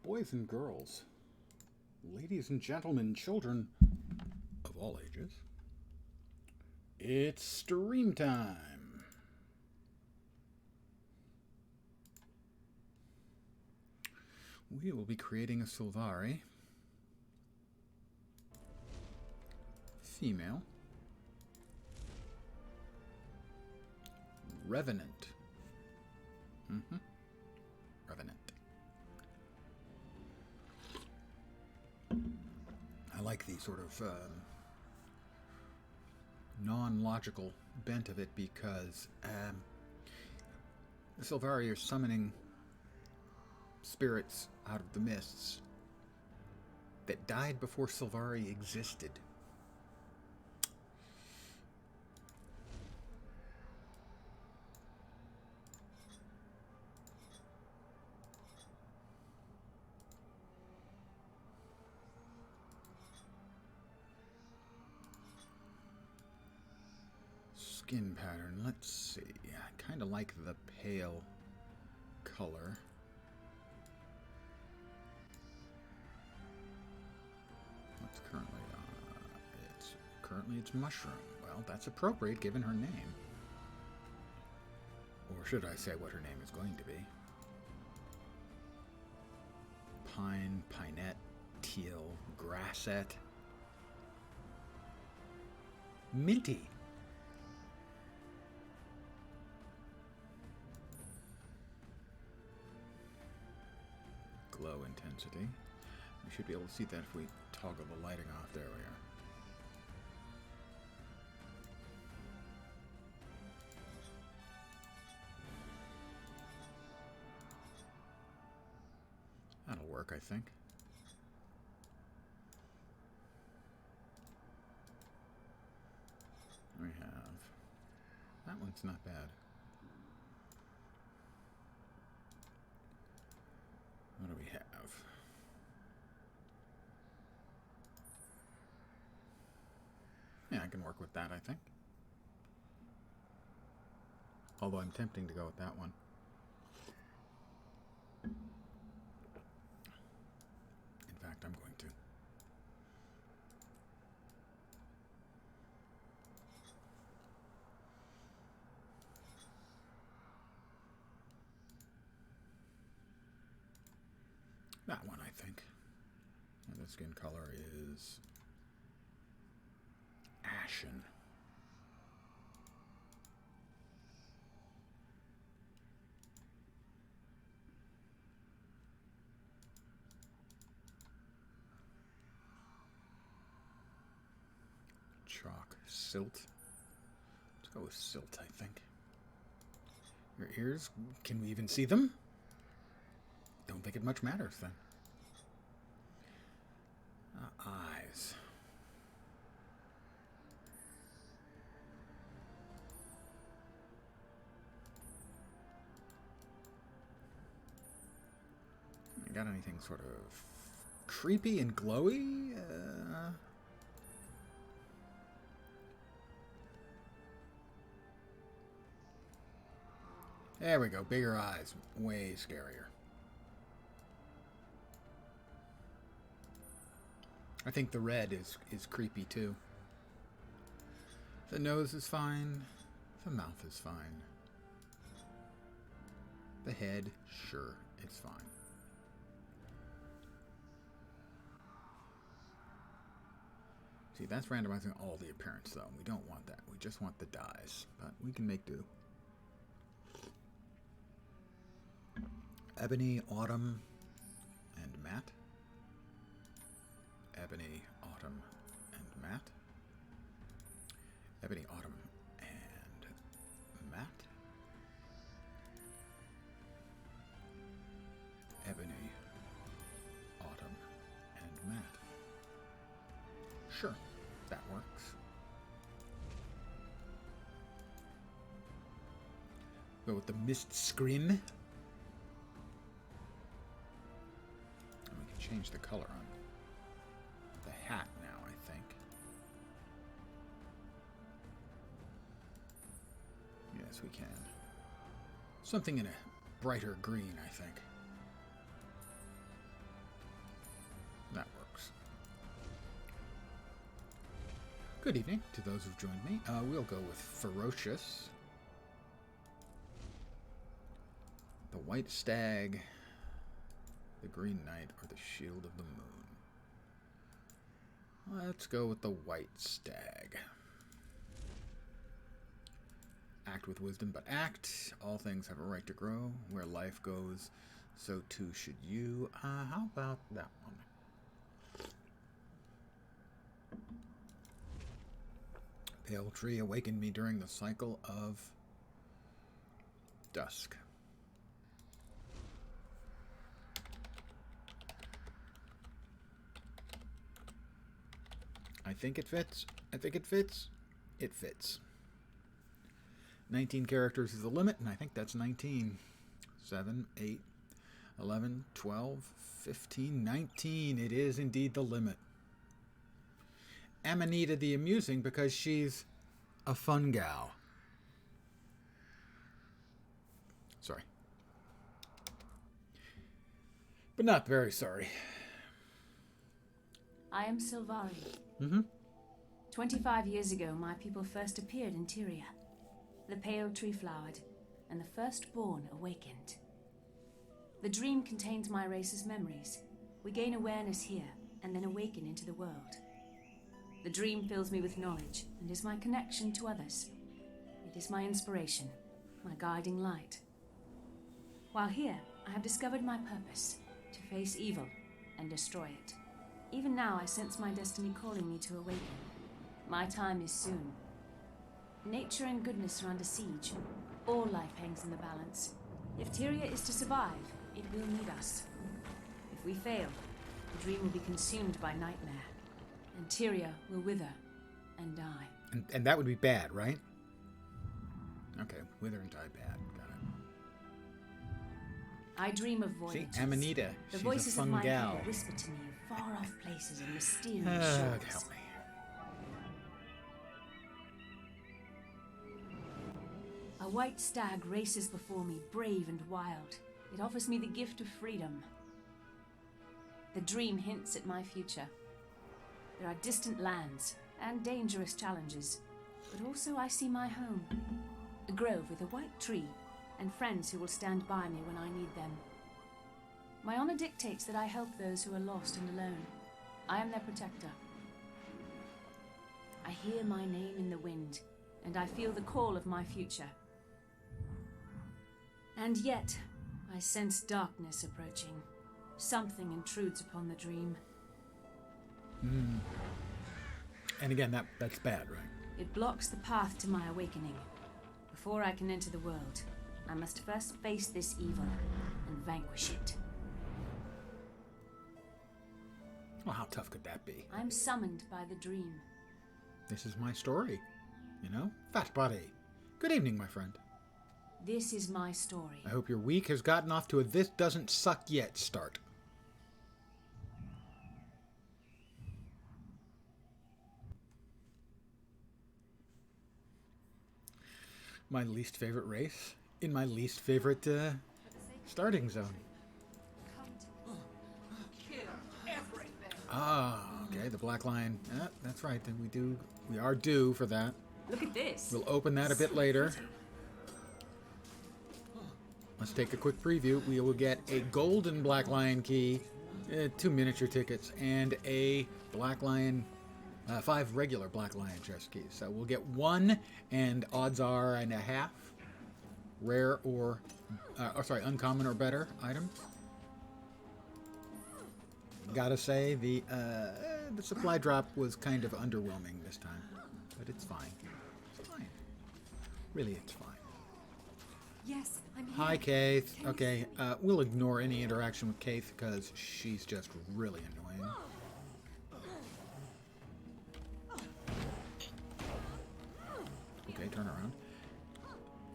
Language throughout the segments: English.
boys and girls, ladies and gentlemen, children of all ages, it's stream time. We will be creating a Sylvari, female, Revenant. Revenant. I like the sort of non-logical bent of it because the Sylvari are summoning spirits out of the mists that died before Sylvari existed. Skin pattern, let's see. I kind of like the pale color. What's currently it's mushroom. Well, that's appropriate given her name. Or should I say what her name is going to be? Pine, pinette, teal, grassette. Minty. Glow intensity. We should be able to see that if we toggle the lighting off. There we are. That'll work, I think. We have... That one's not bad. What do we have? Yeah, I can work with that, I think. Although I'm tempting to go with that one. In fact, I'm going to. That one, I think. And the skin color is ashen. Chalk. Silt. Let's go with silt, I think. Your ears, can we even see them? Don't think it much matters then. Eyes. Got anything sort of creepy and glowy? There we go. Bigger eyes. Way scarier. I think the red is creepy too. The nose is fine. The mouth is fine. The head, sure, it's fine. See, that's randomizing all the appearance though. We don't want that. We just want the dyes. But we can make do. Ebony, autumn, and matte. Ebony, autumn, and matte. Ebony, autumn, and matte. Ebony, autumn, and matte. Sure, that works. Go with the mist screen. And we can change the color on the hat now, I think. Yes, we can. Something in a brighter green, I think. Good evening to those who've joined me. We'll go with Ferocious. The White Stag, the Green Knight, or the Shield of the Moon. Let's go with the White Stag. Act with wisdom, but act. All things have a right to grow. Where life goes, so too should you. How about that one? Pale tree awakened me during the cycle of dusk. I think it fits. I think it fits. It fits. 19 characters is the limit, and I think that's 19. 7, 8, 11, 12, 15, 19. It is indeed the limit. Amanita the Amusing because she's a fun gal. Sorry. But not very sorry. I am Sylvari. 25 years ago, my people first appeared in Tyria. The pale tree flowered, and the firstborn awakened. The dream contains my race's memories. We gain awareness here, and then awaken into the world. The dream fills me with knowledge, and is my connection to others. It is my inspiration, my guiding light. While here, I have discovered my purpose, to face evil and destroy it. Even now, I sense my destiny calling me to awaken. My time is soon. Nature and goodness are under siege. All life hangs in the balance. If Tyria is to survive, it will need us. If we fail, the dream will be consumed by nightmare, and Tyria will wither and die. And that would be bad, right? Okay, wither and die bad. Got it. I dream of voyages. See, Amanita, the she's voices a fun of my gal. people whisper to me of far-off places and mysterious shores. Help me. A white stag races before me, brave and wild. It offers me the gift of freedom. The dream hints at my future. There are distant lands and dangerous challenges, but also I see my home. A grove with a white tree and friends who will stand by me when I need them. My honor dictates that I help those who are lost and alone. I am their protector. I hear my name in the wind, and I feel the call of my future. And yet, I sense darkness approaching. Something intrudes upon the dream. And again, that's bad, right? It blocks the path to my awakening. Before I can enter the world, I must first face this evil and vanquish it. Well, how tough could that be? I'm summoned by the dream. This is my story, you know? Fat body. Good evening, my friend. This is my story. I hope your week has gotten off to a this doesn't suck yet start. My least favorite race in my least favorite starting zone. Ah, okay, the Black Lion. That's right, then we are due for that. Look at this. We'll open that a bit later. Let's take a quick preview. We will get a golden Black Lion key, 2 miniature tickets, and a Black Lion, 5 regular Black Lion chest keys. So we'll get 1, and odds are and a half rare or, uncommon or better items. Gotta say, the supply drop was kind of underwhelming this time, but it's fine. It's fine. Really, it's fine. Yes, I'm here. Hi, Keith. Okay, we'll ignore any interaction with Keith because she's just really annoying. Okay, turn around.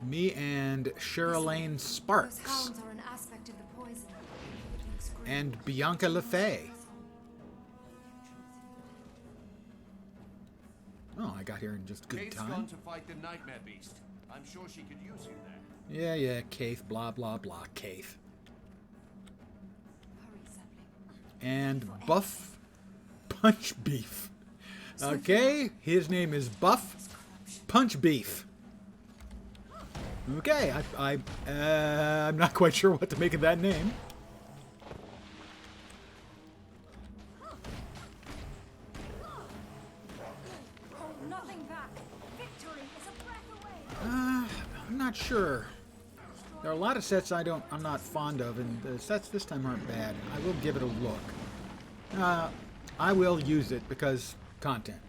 Me and Cherylaine Sparks. Those hounds are an aspect of the poison. And Bianca LaFay. Oh, I got here in just good Kate's time. gone to fight the Nightmare Beast. I'm sure she could use you there. Yeah, Keith, blah, blah, blah, Keith. Hurry, Sapling. And Buff Punch Beef. Okay, his name is Buff Punch Beef. Okay, I'm not quite sure what to make of that name. Hold nothing back. Victory is a breath away. I'm not sure. There are a lot of sets I'm not fond of, and the sets this time aren't bad. I will give it a look. I will use it because content.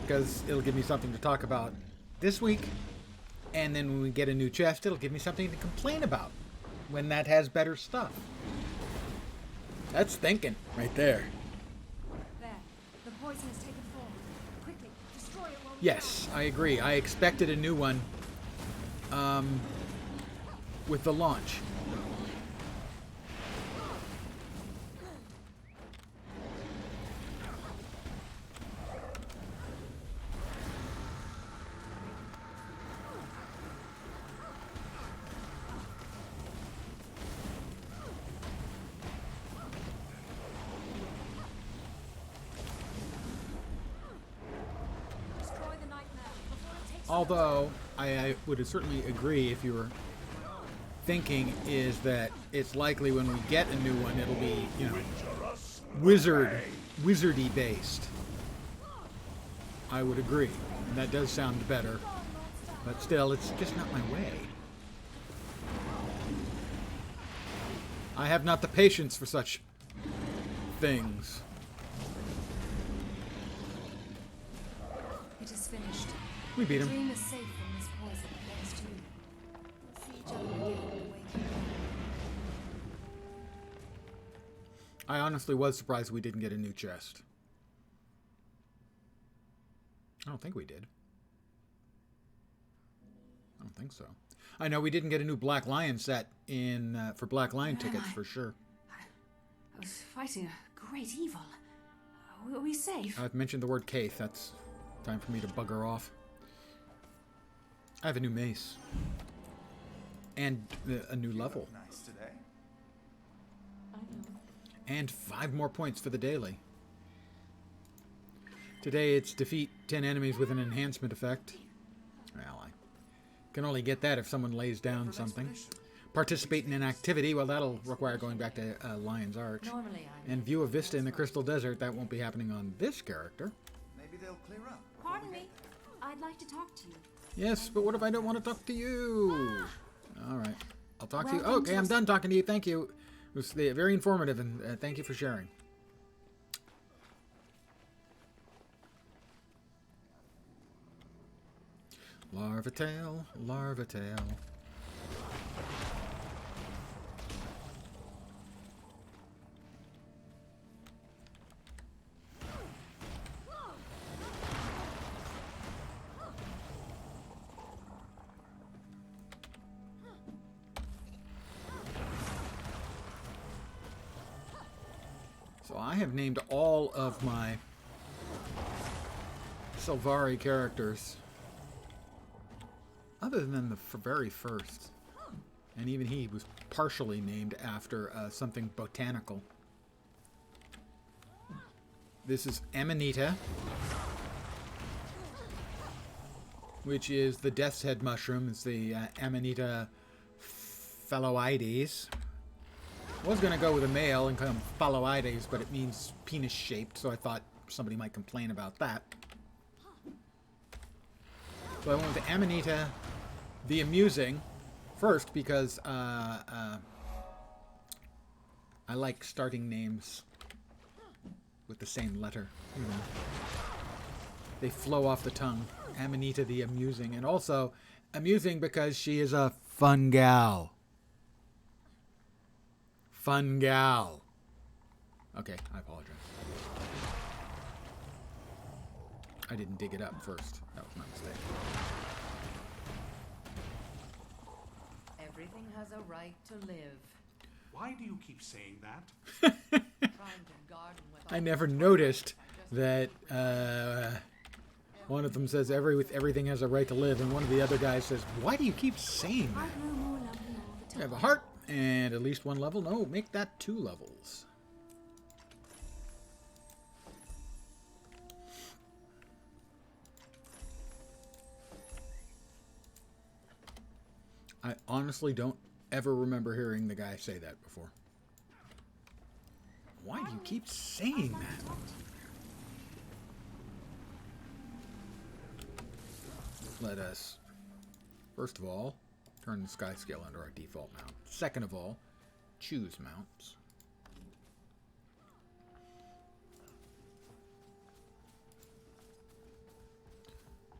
Because it'll give me something to talk about this week, and then when we get a new chest, it'll give me something to complain about when that has better stuff. That's thinking right there. There. The poison has taken form. Quickly, destroy it while we Yes, I agree. I expected a new one with the launch. destroy the nightmare before it takes Although, I would certainly agree if you were thinking is that it's likely when we get a new one, it'll be, you know, wizardy based. I would agree. And that does sound better. But still, it's just not my way. I have not the patience for such things. It is finished. We beat The him. dream is safe from this poison thanks to you. We'll see each other again in the waking. I honestly was surprised we didn't get a new chest. I don't think we did. I don't think so. I know we didn't get a new Black Lion set in for Black Lion tickets for sure. I was fighting a great evil. Are we safe? I've mentioned the word Kaith. That's time for me to bugger off. I have a new mace. And a new level. Nice today. I know. And 5 more points for the daily. Today it's defeat 10 enemies with an enhancement effect. Well, I can only get that if someone lays down something. Participate in an activity, well, that'll require going back to Lion's Arch. Normally I And view a vista in the Crystal Desert, that won't be happening on this character. Maybe they'll clear up. Pardon me. I'd like to talk to you. Yes, but what if I don't want to talk to you? Alright, I'll talk to you. Welcome Okay, to I'm us. done talking to you, thank you. It was very informative, and thank you for sharing. Larvatail, Larvatail. So I have named all of my Sylvari characters, other than the very first. And even he was partially named after something botanical. This is Amanita, which is the Death's Head mushroom. It's the Amanita phalloides. I was going to go with a male and call him phalloides, but it means penis-shaped, so I thought somebody might complain about that. So I went with the Amanita, the Amusing, first because I like starting names with the same letter. You know. They flow off the tongue. Amanita the Amusing. And also, amusing because she is a fun gal. Fun gal. Okay, I apologize. I didn't dig it up first. That was my mistake. Everything has a right to live. Why do you keep saying that? Trying to garden with I never noticed that one of them says everything has a right to live, and one of the other guys says, why do you keep saying that? I'd grow more lovely all the I time. have a heart and at least 1 level. No, make that 2 levels. I honestly don't ever remember hearing the guy say that before. Why do you keep saying that? Let us, first of all, turn the sky scale under our default mount. Second of all, choose mounts.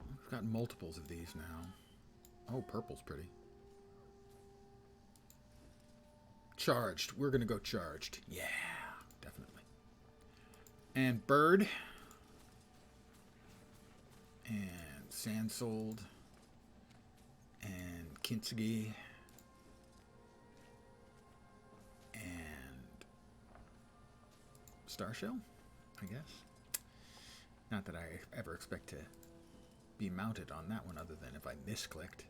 We've got multiples of these now. Oh, purple's pretty. Charged. We're going to go charged. Yeah, definitely. And bird. And sandsold. And kintsugi. And starshell, I guess. Not that I ever expect to be mounted on that one other than if I misclicked.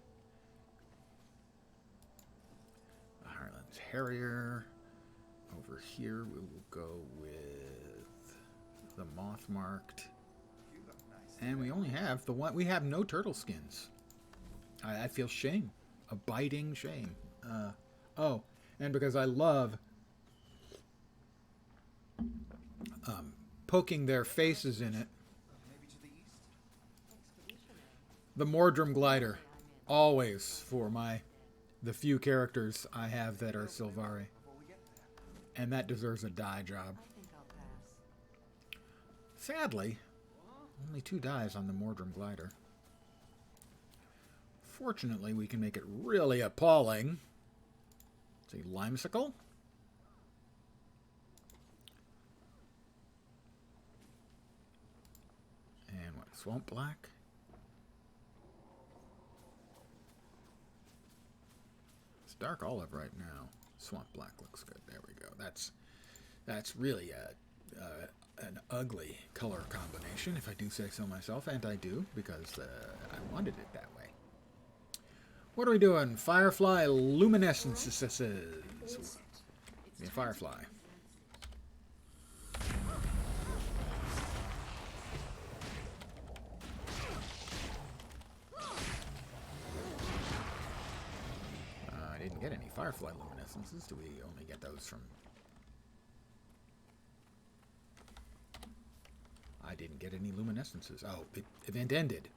The Highlands Harrier. Over here we will go with the moth marked. And we only have the one. We have no turtle skins. I feel shame. A biting shame. Oh, and because I love poking their faces in it. The Mordrum glider, always for the few characters I have that are Sylvari, and that deserves a die job. Sadly, only 2 dies on the Mordrum glider. Fortunately, we can make it really appalling. It's a limesicle. And what? Swamp black. Dark olive right now. Swamp black looks good. There we go. That's really an ugly color combination, if I do say so myself, and I do because I wanted it that way. What are we doing? Firefly luminescences. Yeah, firefly. I didn't get any firefly luminescences. Do we only get those from... I didn't get any luminescences. Oh, event ended.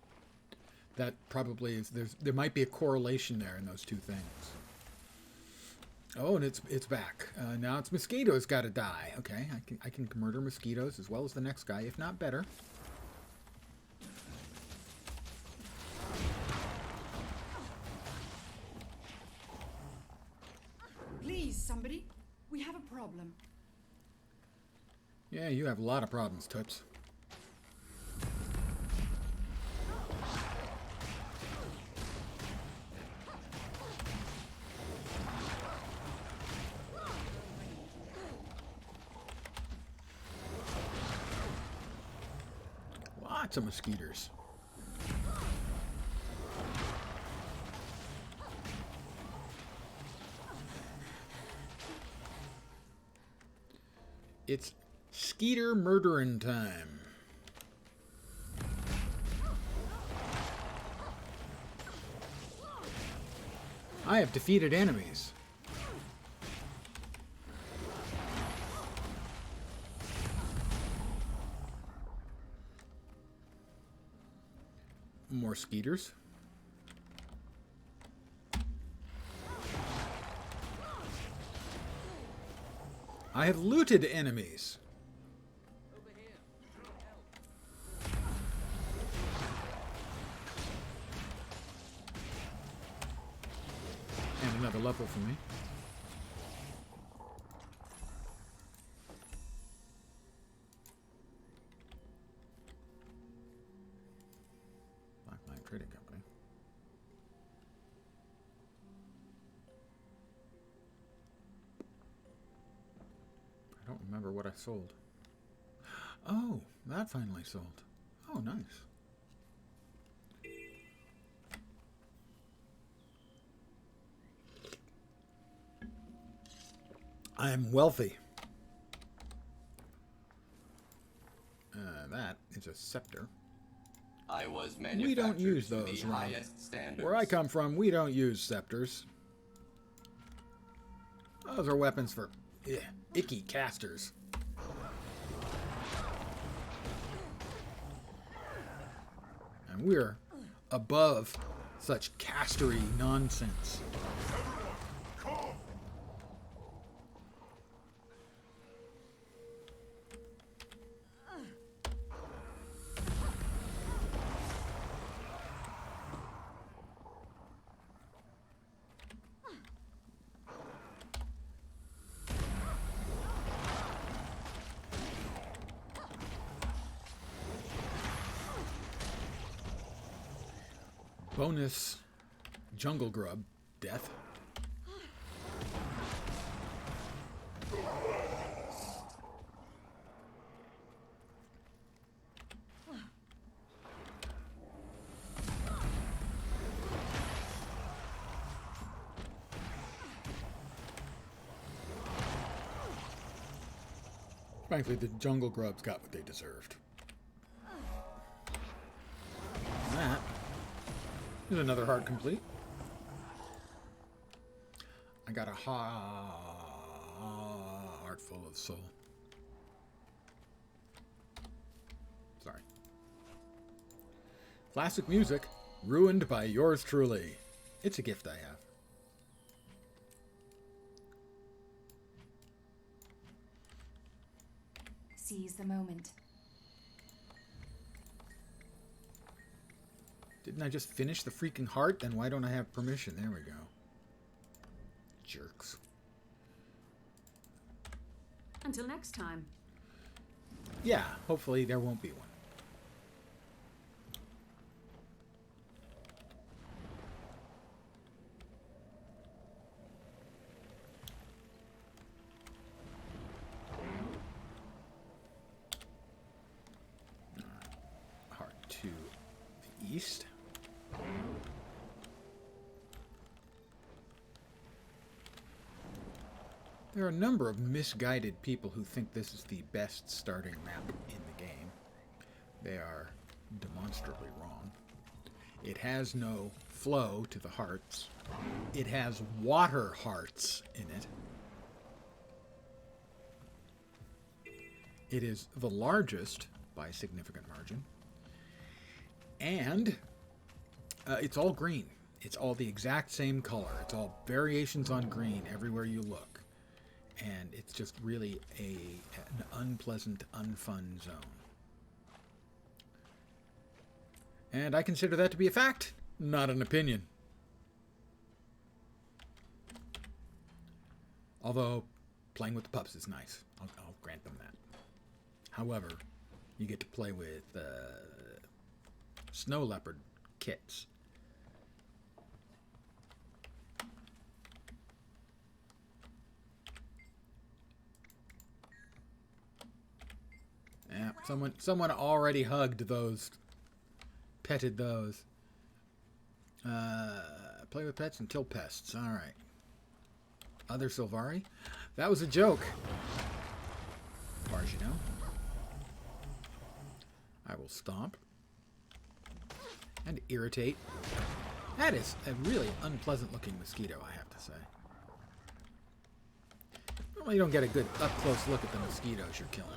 That probably is... There might be a correlation there in those two things. Oh, and it's back. Now it's mosquitoes got to die. Okay, I can murder mosquitoes as well as the next guy, if not better. Please, somebody. We have a problem. Yeah, you have a lot of problems, Toots. Lots of mosquitoes. It's skeeter murdering time. I have defeated enemies. More skeeters. I have looted enemies. And another level for me. Blackline Trading Company. I don't remember what I sold. Oh, that finally sold. Oh, nice. I am wealthy. That is a scepter. I was We don't use manufactured to those the around. highest standards. Where I come from, we don't use scepters. Those are weapons for icky casters. And we're above such castery nonsense. Bonus jungle grub death. Frankly, the jungle grubs got what they deserved. That is another heart complete. I got a heart full of soul. Sorry. Classic music, ruined by yours truly. It's a gift I have. Seize the moment. Didn't I just finish the freaking heart? Then why don't I have permission? There we go. Jerks. Until next time. Yeah, hopefully there won't be one. Heart to the east. There are a number of misguided people who think this is the best starting map in the game. They are demonstrably wrong. It has no flow to the hearts. It has water hearts in it. It is the largest by a significant margin. And it's all green. It's all the exact same color. It's all variations on green everywhere you look. And it's just really an unpleasant, unfun zone. And I consider that to be a fact, not an opinion. Although, playing with the pups is nice. I'll grant them that. However, you get to play with snow leopard kits. Yeah, someone already hugged those, petted those. Play with pets and kill pests. All right. Other Sylvari? That was a joke. As far as you know. I will stomp. And irritate. That is a really unpleasant looking mosquito, I have to say. Normally you don't get a good up close look at the mosquitoes you're killing.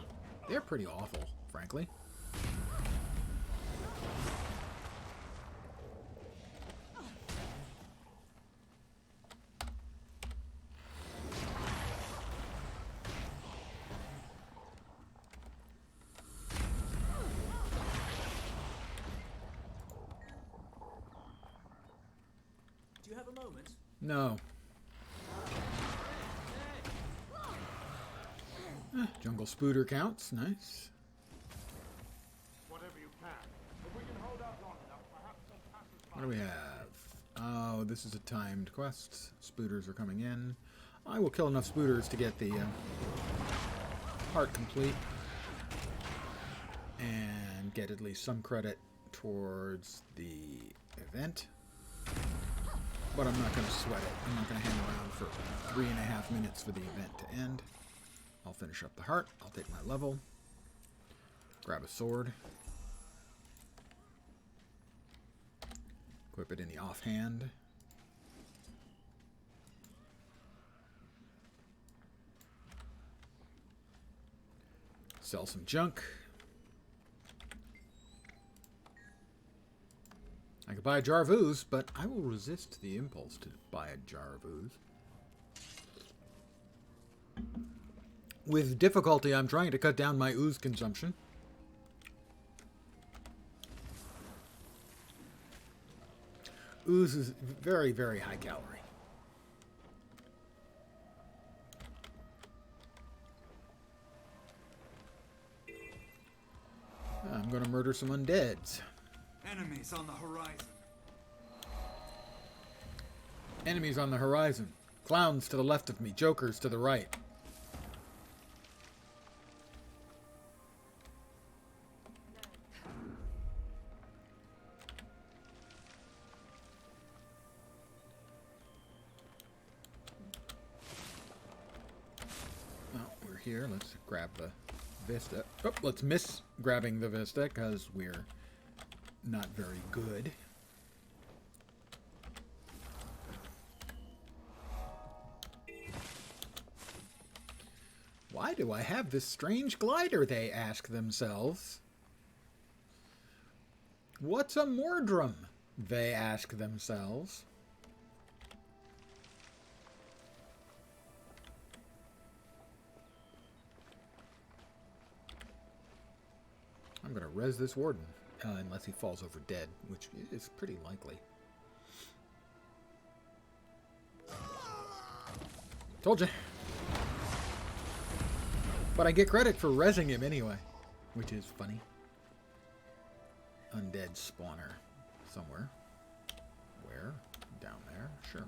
They're pretty awful, frankly. Do you have a moment? No. Jungle spooter counts. Nice. Whatever you can. If we can hold out long enough, perhaps they'll pass us by. What do we have? Oh, this is a timed quest. Spooters are coming in. I will kill enough spooters to get the heart complete. And get at least some credit towards the event. But I'm not going to sweat it. I'm not going to hang around for 3.5 minutes for the event to end. I'll finish up the heart. I'll take my level. Grab a sword. Equip it in the offhand. Sell some junk. I could buy a jar of ooze, but I will resist the impulse to buy a jar of ooze. With difficulty, I'm trying to cut down my ooze consumption. Ooze is very, very high calorie. I'm going to murder some undeads. Enemies on the horizon. Enemies on the horizon. Clowns to the left of me. Jokers to the right. Well, we're here. Let's grab the Vista. Oh, let's miss grabbing the Vista because we're not very good. Why do I have this strange glider, they ask themselves. What's a Mordrum, they ask themselves. I'm going to res this warden, unless he falls over dead, which is pretty likely. Told you. But I get credit for resing him anyway, which is funny. Undead spawner somewhere. Where? Down there? Sure.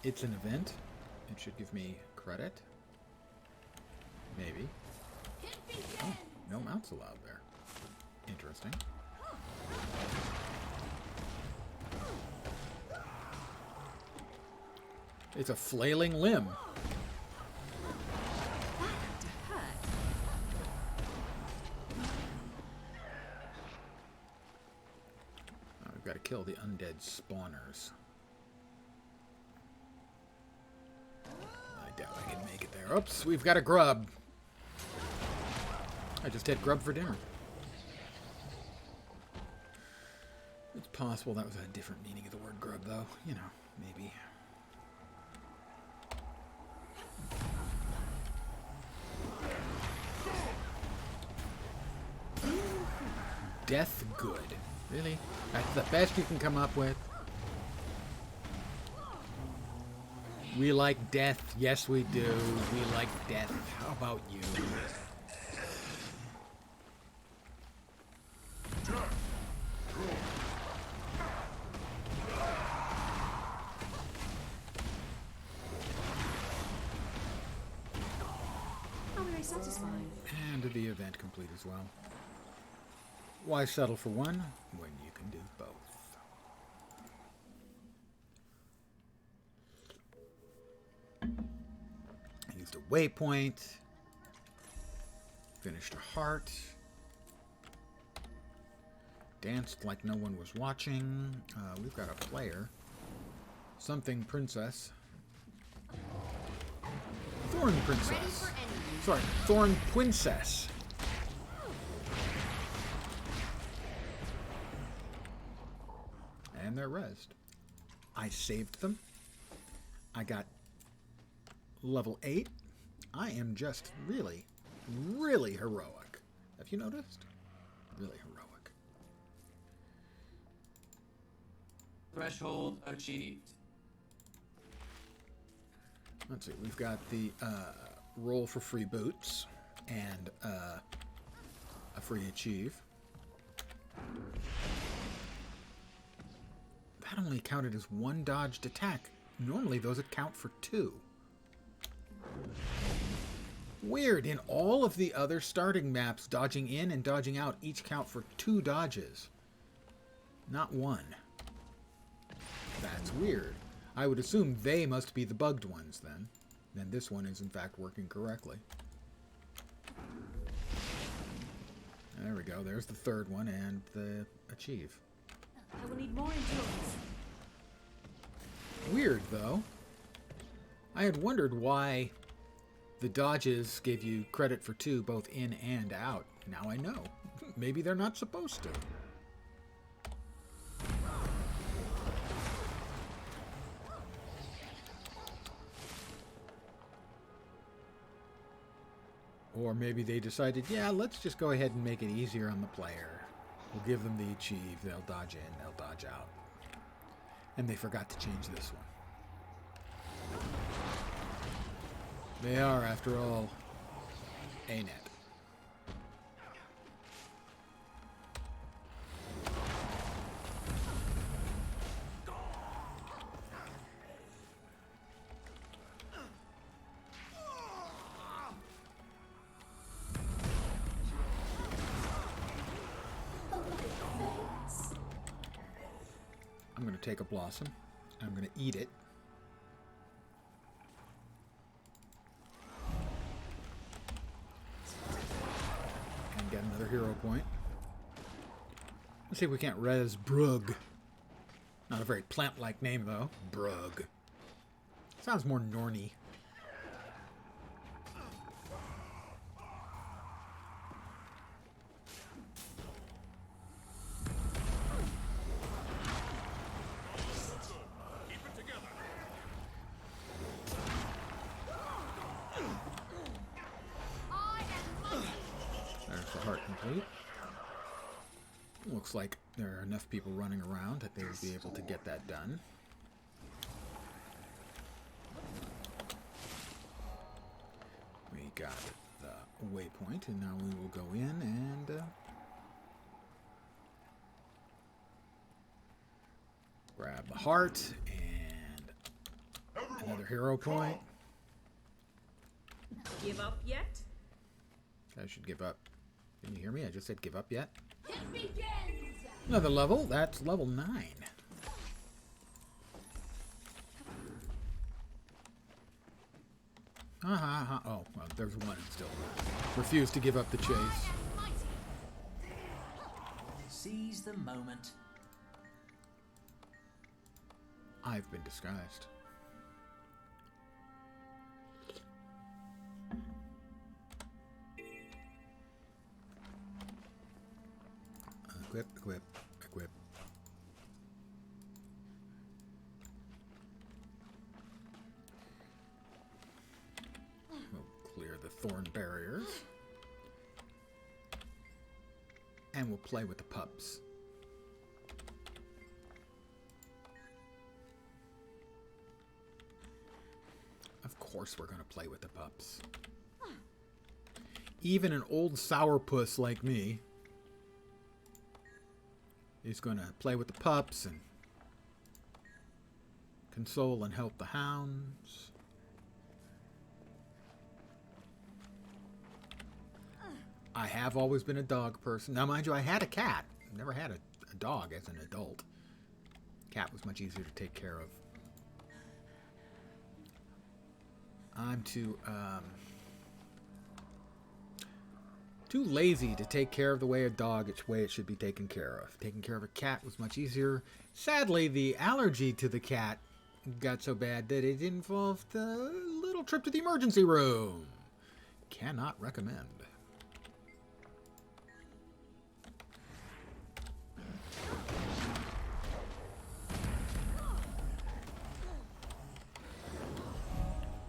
It's an event. It should give me credit. Maybe. Oh, no mounts allowed there. Interesting. It's a flailing limb. We've got to kill the undead spawners. I doubt I can make it there. Oops, we've got a grub. I just had grub for dinner. It's possible that was a different meaning of the word grub, though. You know, maybe. Death good. Really? That's the best you can come up with? We like death. Yes, we do. We like death. How about you? How very satisfying. And the event complete as well. Why settle for one when you can do both? I used a waypoint. Finished a heart. Danced like no one was watching. We've got a player. Something princess. Thorn princess. Sorry, Thorn princess. And they're rezzed. I saved them. I got level 8. I am just really, really heroic. Have you noticed? Really heroic. Threshold achieved. Let's see. We've got the roll for free boots and a free achieve. That only counted as one dodged attack. Normally those would count for 2. Weird. In all of the other starting maps, dodging in and dodging out each count for 2 dodges. Not 1. That's weird. I would assume they must be the bugged ones then. Then this one is in fact working correctly. There we go. There's the third one and the achieve. I will need more endurance. Weird, though. I had wondered why the dodges gave you credit for 2 both in and out. Now I know. Maybe they're not supposed to. Or maybe they decided, yeah, let's just go ahead and make it easier on the player. We'll give them the achieve. They'll dodge in, they'll dodge out. And they forgot to change this one. They are, after all, a net. I'm going to take a blossom. I'm going to eat it. And get another hero point. Let's see if we can't res Brug. Not a very plant-like name, though. Brug. Sounds more Norny. Complete. Looks like there are enough people running around that they will be able to get that done. We got the waypoint, and now we will go in and grab the heart and another hero point. Give up yet? I should give up. Can you hear me? I just said give up yet. It begins! Another level. That's level 9. Oh, well, there's one still. Refused to give up the chase. Seize the moment. I've been disguised. Equip, equip, equip. We'll clear the thorn barriers. And we'll play with the pups. Of course we're going to play with the pups. Even an old sourpuss like me is going to play with the pups and console and help the hounds. I have always been a dog person. Now, mind you, I had a cat. I never had a dog as an adult. Cat was much easier to take care of. I'm too lazy to take care of the way a dog, its way it should be taken care of. Taking care of a cat was much easier. Sadly, the allergy to the cat got so bad that it involved a little trip to the emergency room. Cannot recommend.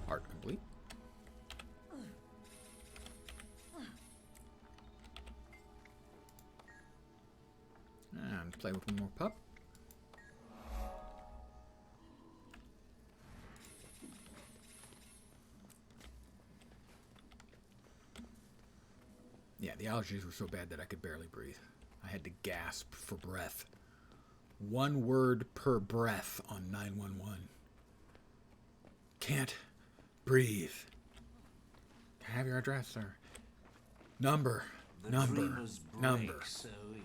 Heart complete. And play with one more pup. Yeah, the allergies were so bad that I could barely breathe. I had to gasp for breath. 1 word per breath on 911. Can't breathe. Can I have your address, sir? Number. Number. So easy.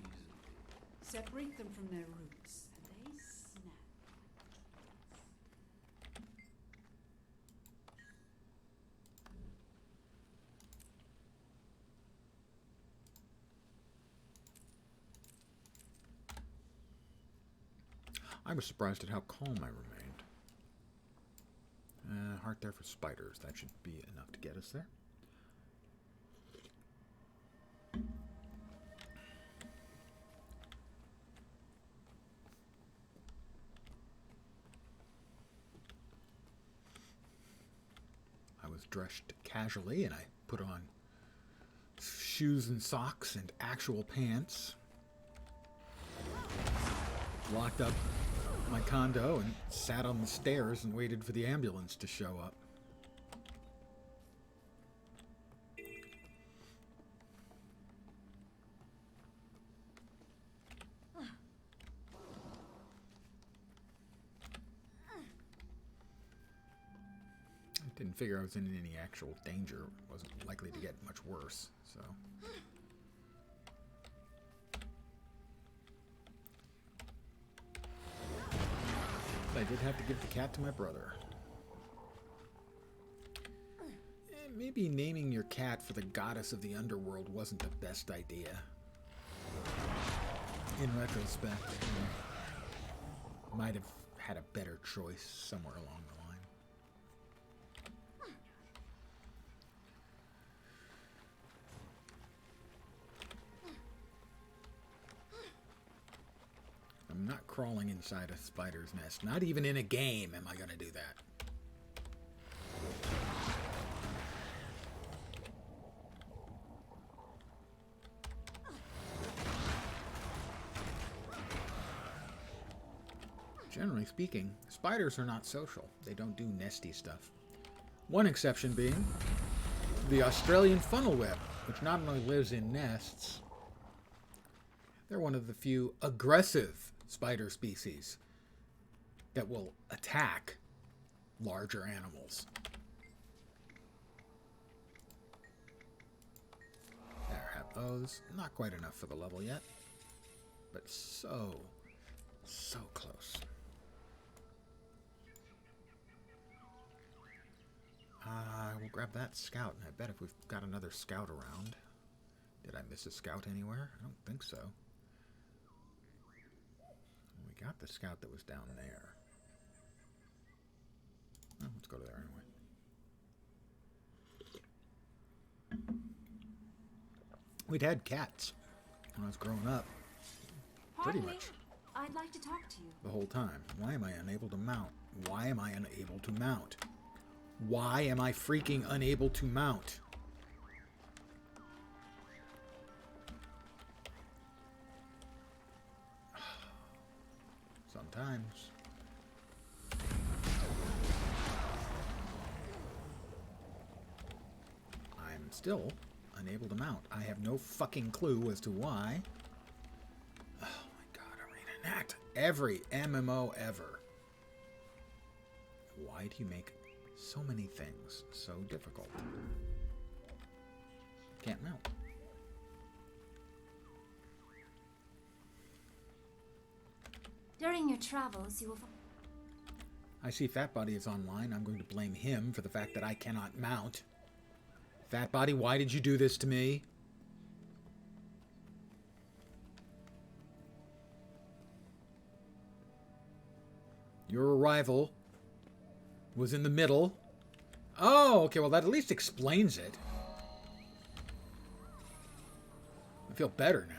Separate them from their roots, and they snap. I was surprised at how calm I remained. Heart there for spiders. That should be enough to get us there. I was dressed casually, and I put on shoes and socks and actual pants. Locked up my condo and sat on the stairs and waited for the ambulance to show up. I didn't figure I was in any actual danger. Wasn't likely to get much worse, so... I did have to give the cat to my brother. Maybe naming your cat for the goddess of the underworld wasn't the best idea. In retrospect, might have had a better choice somewhere along the line. I'm not crawling inside a spider's nest. Not even in a game am I going to do that. Generally speaking, spiders are not social. They don't do nesty stuff. One exception being the Australian funnel web, which not only lives in nests, they're one of the few aggressive spider species that will attack larger animals. There, have those. Not quite enough for the level yet, but so close. We'll grab that scout, and I bet if we've got another scout around. Did I miss a scout anywhere? I don't think so. We got the scout that was down there. Well, let's go to there anyway. We'd had cats when I was growing up. Pretty much. I'd like to talk to you. The whole time. Why am I unable to mount? Why am I unable to mount? Why am I freaking unable to mount? Sometimes. I'm still unable to mount. I have no fucking clue as to why. Oh my god, Arena Net. Every MMO ever. Why do you make so many things so difficult? Can't mount. During your travels, you will... I see Fat Body is online. I'm going to blame him for the fact that I cannot mount. Fat Body, why did you do this to me? Your arrival was in the middle. Oh, okay, well that at least explains it. I feel better now.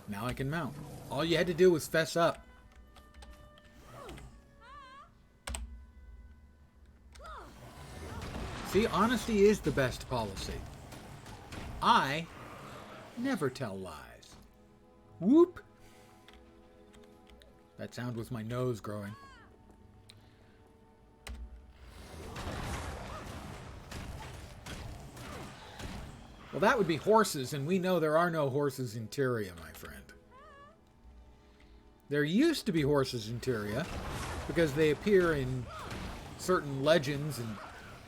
Now I can mount. All you had to do was fess up. See, honesty is the best policy. I never tell lies. Whoop! That sound was my nose growing. Well, that would be horses, and we know there are no horses in Tyria, my friend. There used to be horses in Tyria, because they appear in certain legends and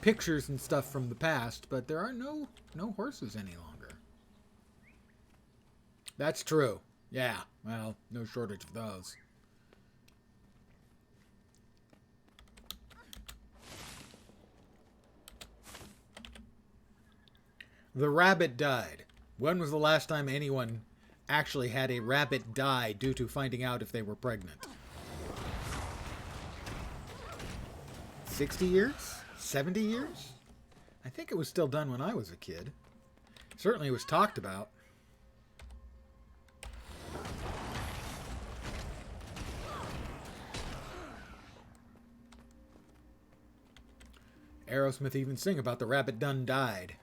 pictures and stuff from the past, but there are no horses any longer. That's true. Yeah, well, no shortage of those. The rabbit died. When was the last time anyone actually had a rabbit die due to finding out if they were pregnant. 60 years? 70 years? I think it was still done when I was a kid. Certainly it was talked about. Aerosmith even sing about the rabbit done died.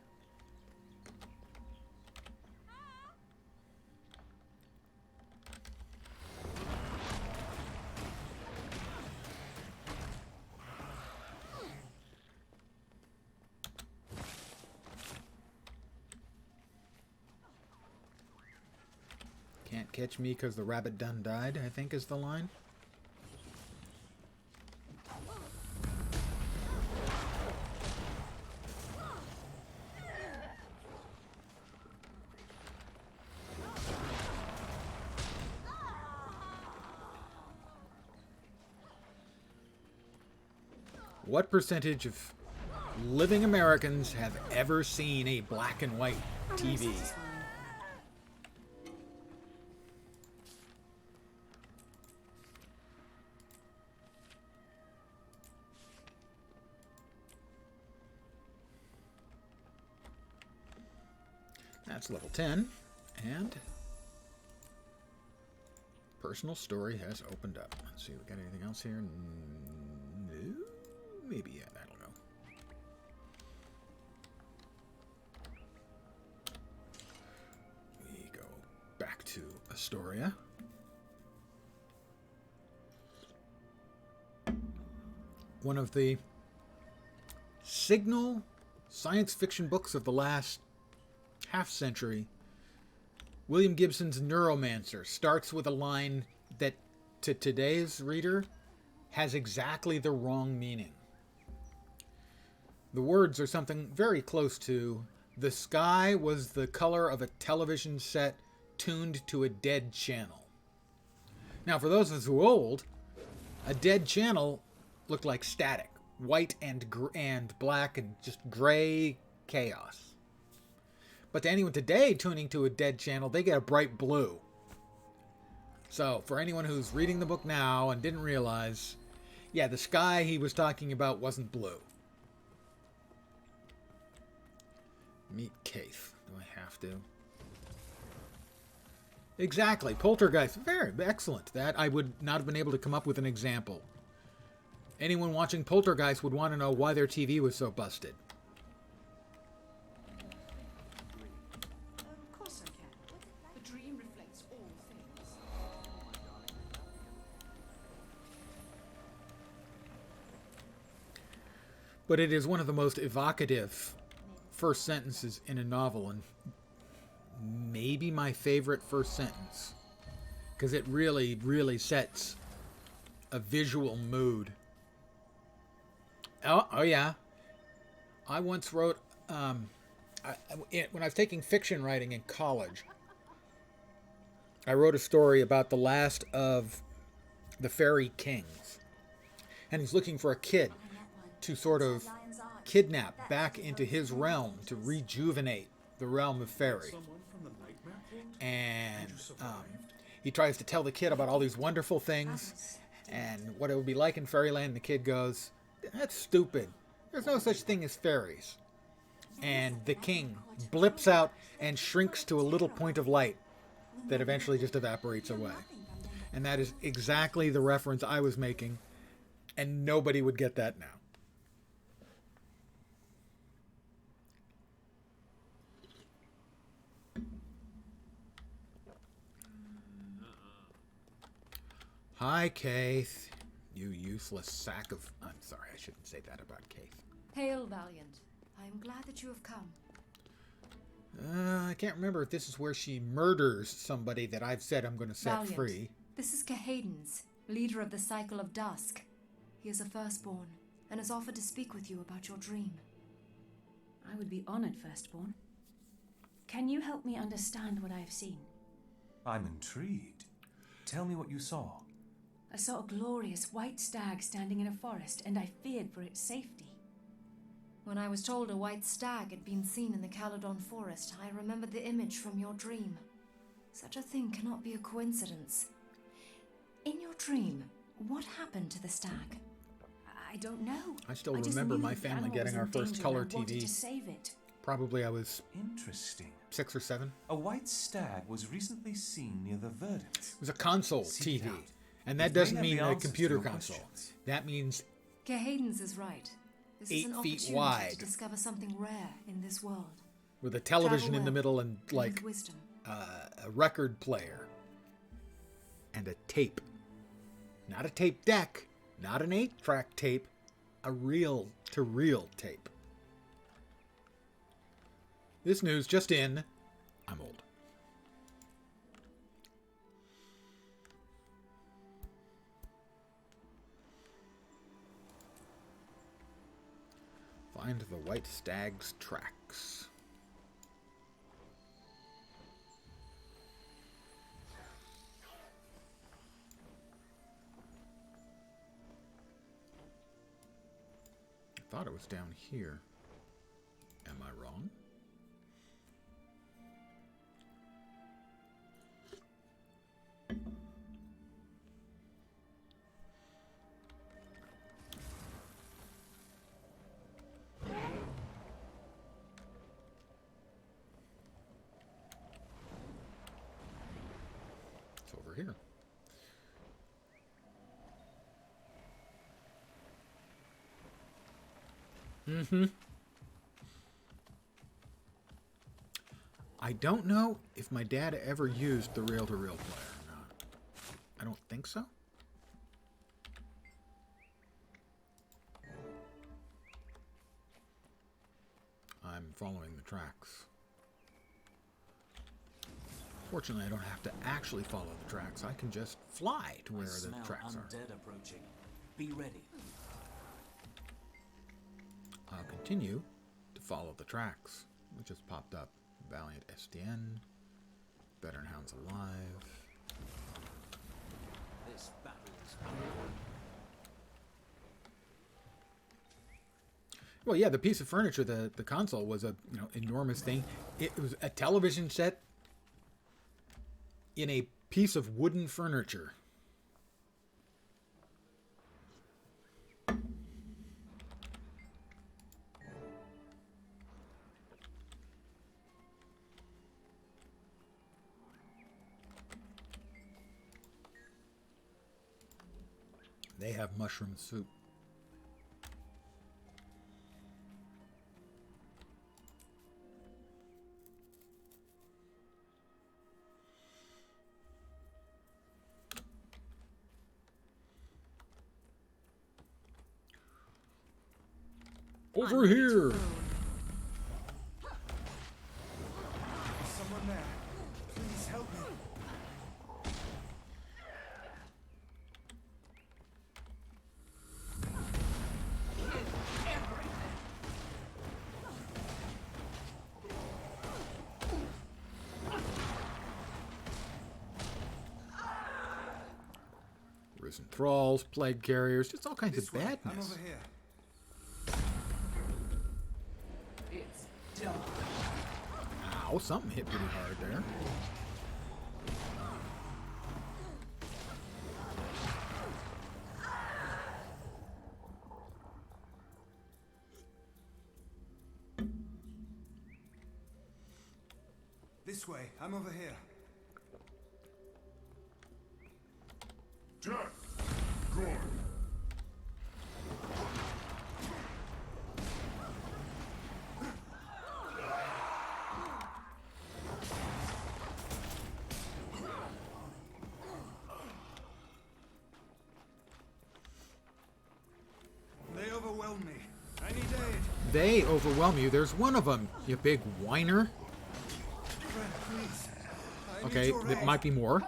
Can't catch me because the rabbit done died, I think is the line. What percentage of living Americans have ever seen a black and white TV? That's level 10, and personal story has opened up. Let's see, we got anything else here? No, maybe, yeah, I don't know. We go back to Astoria. One of the signal science fiction books of the last half-century, William Gibson's Neuromancer starts with a line that, to today's reader, has exactly the wrong meaning. The words are something very close to, "The sky was the color of a television set tuned to a dead channel." Now, for those of us who are old, a dead channel looked like static, white and black and just gray chaos. But to anyone today tuning to a dead channel, they get a bright blue. So, for anyone who's reading the book now and didn't realize, yeah, the sky he was talking about wasn't blue. Meet Keith. Do I have to? Exactly. Poltergeist. Very excellent. That I would not have been able to come up with an example. Anyone watching Poltergeist would want to know why their TV was so busted. Of course I can. The dream reflects all things. But it is one of the most evocative first sentences in a novel, and maybe my favorite first sentence, because it really, really sets a visual mood. Oh yeah. I once wrote, when I was taking fiction writing in college, I wrote a story about the last of the fairy kings. And he's looking for a kid to sort of kidnap back into his realm to rejuvenate the realm of fairy. And he tries to tell the kid about all these wonderful things and what it would be like in fairyland. The kid goes, "That's stupid. There's no such thing as fairies." And the king blips out and shrinks to a little point of light that eventually just evaporates away. And that is exactly the reference I was making, and nobody would get that now. Hi, Keith. You useless sack of... I'm sorry, I shouldn't say that about Keith. Hail, Valiant. I am glad that you have come. I can't remember if this is where she murders somebody that I've said I'm going to set Valiant. free. This is Cahadens, leader of the Cycle of Dusk. He is a firstborn, and has offered to speak with you about your dream. I would be honored, Firstborn. Can you help me understand what I have seen? I'm intrigued. Tell me what you saw. I saw a glorious white stag standing in a forest, and I feared for its safety. When I was told a white stag had been seen in the Caledon forest, I remembered the image from your dream. Such a thing cannot be a coincidence. In your dream, what happened to the stag? I don't know. I still just remember knew my the family animal getting was our in first danger color and I wanted TV. to save it. Probably I was Interesting. 6 or 7. A white stag was recently seen near the Verdant. It was a console Seek it TV. out. And It that may doesn't have mean the a answers to computer your console. questions. That means Hayden's is right. This 8 is an feet opportunity wide. to discover something rare in this world. with a television Travel in the well, middle and and like with wisdom. a record player and a tape. Not a tape deck, not an 8-track tape, a reel-to-reel tape. This news just in. I'm old. Find the white stag's tracks. I thought it was down here. Am I wrong? It's over here. I don't know if my dad ever used the reel-to-reel player or not. I don't think so. I'm following the tracks. Fortunately, I don't have to actually follow the tracks. I can just fly to where the tracks are. Undead approaching. Be ready. I'll continue to follow the tracks. We just popped up. Valiant SDN. Veteran Hounds Alive. This battle is Well, yeah, the piece of furniture, the console, was a enormous thing. It was a television set in a piece of wooden furniture. They have mushroom soup. Over here. Someone there. Please help me. Risen thralls, plague carriers, just all kinds This of way. I'm badness. over here. It's done. Ow, something hit pretty hard there. This way. I'm over here. Jack! Good. They overwhelm me. I need aid. They overwhelm you. There's one of them, you big whiner. Friend, please. I need Okay, your it aid. might be more.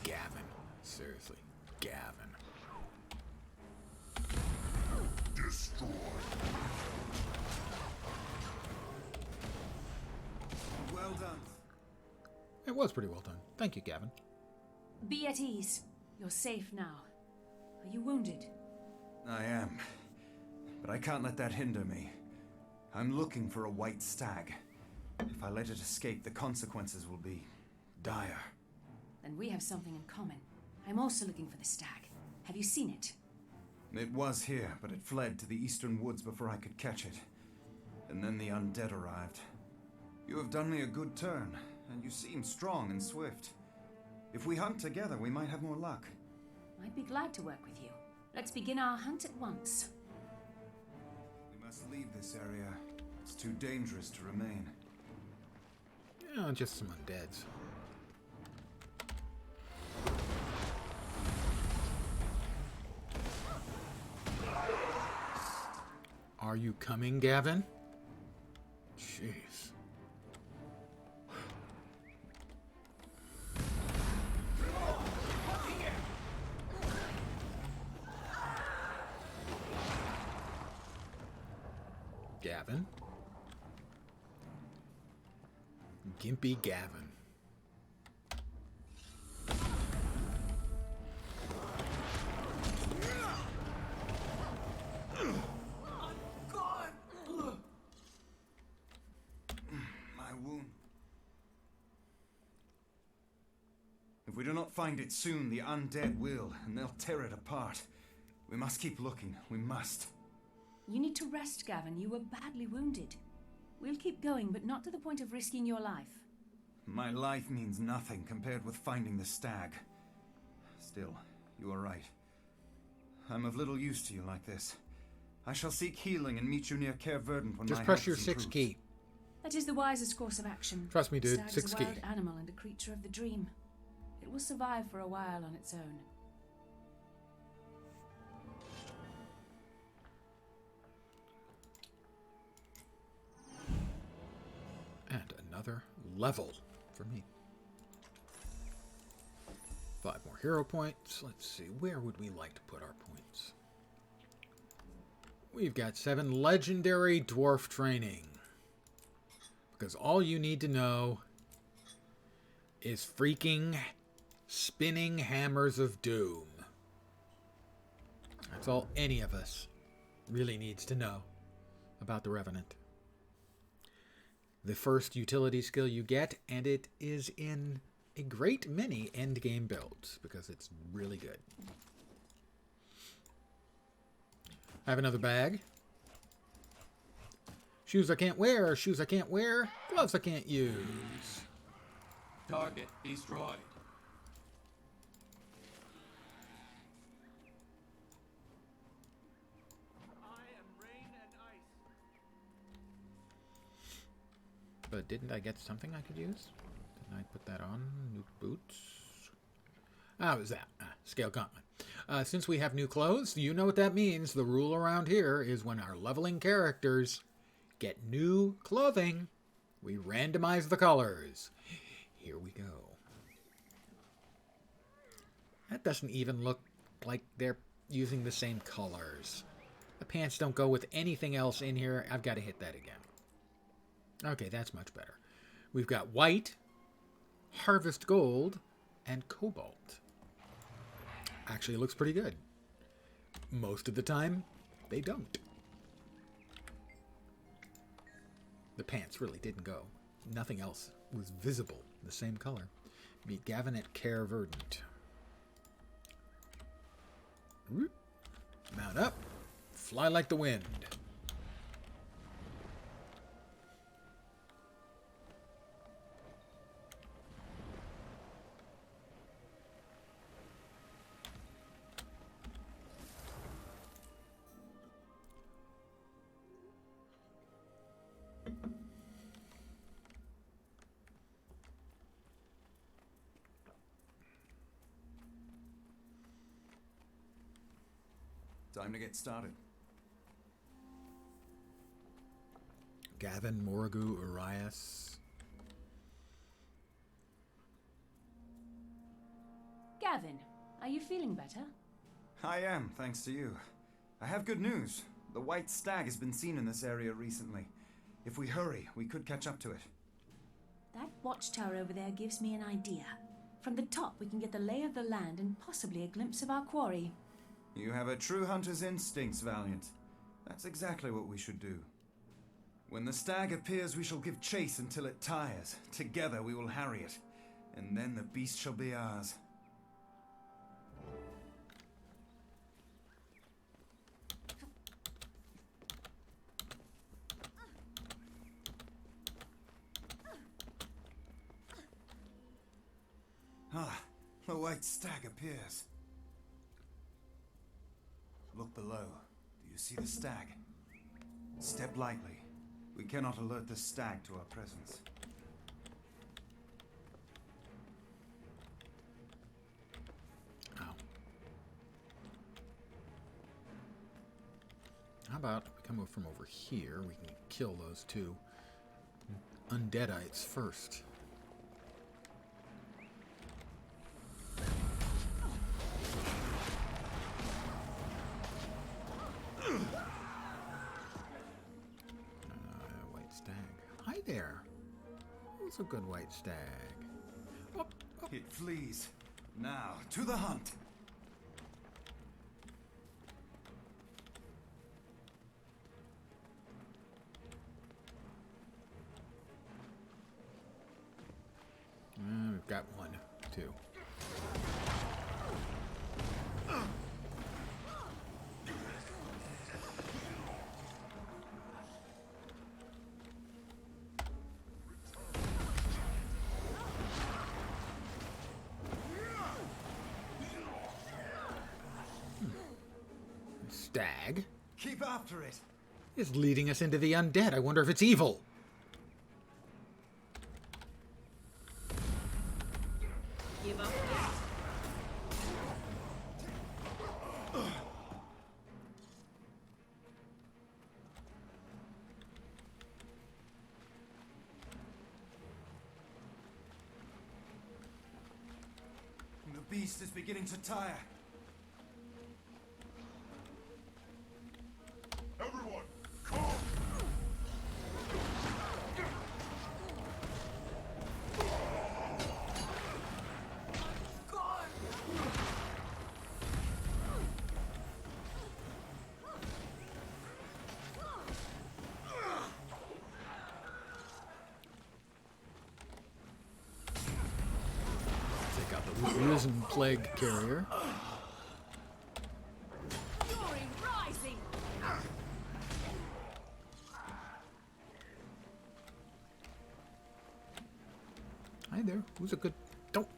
Gavin. Seriously. Gavin. Destroy. Well done. It was pretty well done. Thank you, Gavin. Be at ease. You're safe now. Are you wounded? I am. but I can't let that hinder me. I'm looking for a white stag. If I let it escape, the consequences will be dire. Then we have something in common. I'm also looking for the stag. Have you seen it? It was here, but it fled to the eastern woods before I could catch it. And then the undead arrived. You have done me a good turn, and you seem strong and swift. If we hunt together, we might have more luck. I'd be glad to work with you. Let's begin our hunt at once. We must leave this area. It's too dangerous to remain. Yeah, just some undeads. Are you coming, Gavin? Jeez. Gavin? Gimpy Gavin. My wound. If we do not find it soon, the undead will, and they'll tear it apart. We must keep looking. We must. You need to rest, Gavin. You were badly wounded. We'll keep going, but not to the point of risking your life. My life means nothing compared with finding the stag. Still, you are right. I'm of little use to you like this. I shall seek healing and meet you near Caer Verdant when Just my press health your is 6 improved. key. That is the wisest course of action. Trust me, dude. Stag 6 is a key. wild animal and a creature of the dream. It will survive for a while on its own. And another level for me. 5 more hero points. Let's see, where would we like to put our points? We've got 7 legendary dwarf training. Because all you need to know is freaking spinning hammers of doom. That's all any of us really needs to know about the Revenant. The first utility skill you get, and it is in a great many endgame builds because it's really good. I have another bag. Shoes I can't wear, shoes I can't wear, gloves I can't use. Target destroyed. I am rain and ice. But didn't I get something I could use? Didn't I put that on? New boots? Ah, it was that. Scale gauntlet. Since we have new clothes, you know what that means. The rule around here is when our leveling characters get new clothing, we randomize the colors. Here we go. That doesn't even look like they're using the same colors. The pants don't go with anything else in here. I've got to hit that again. Okay, that's much better. We've got white, harvest gold, and cobalt. Actually, it looks pretty good. Most of the time, they don't. The pants really didn't go. Nothing else was visible, the same color. Meet Gavin at Caer Verdant. Mount up. Fly like the wind. Time to get started. Gavin, Morrigu, Urias. Gavin, are you feeling better? I am, thanks to you. I have good news. The white stag has been seen in this area recently. If we hurry, we could catch up to it. That watchtower over there gives me an idea. From the top, we can get the lay of the land and possibly a glimpse of our quarry. You have a true hunter's instincts, Valiant. That's exactly what we should do. When the stag appears, we shall give chase until it tires. Together we will harry it, and then the beast shall be ours. Ah, the white stag appears. Look below. Do you see the stag? Step lightly. We cannot alert the stag to our presence. Oh. How about we come from over here? We can kill those two undeadites first. White stag. Hi there. Who's a good white stag? Oh, oh. It flees. Now, to the hunt. We've got one, two. Stag Keep after it. is leading us into the undead. I wonder if it's evil. Give up. The beast is beginning to tire. Everyone, come! Take out the risen plague carrier. Fury rising! Hi there. Who's a good... Don't.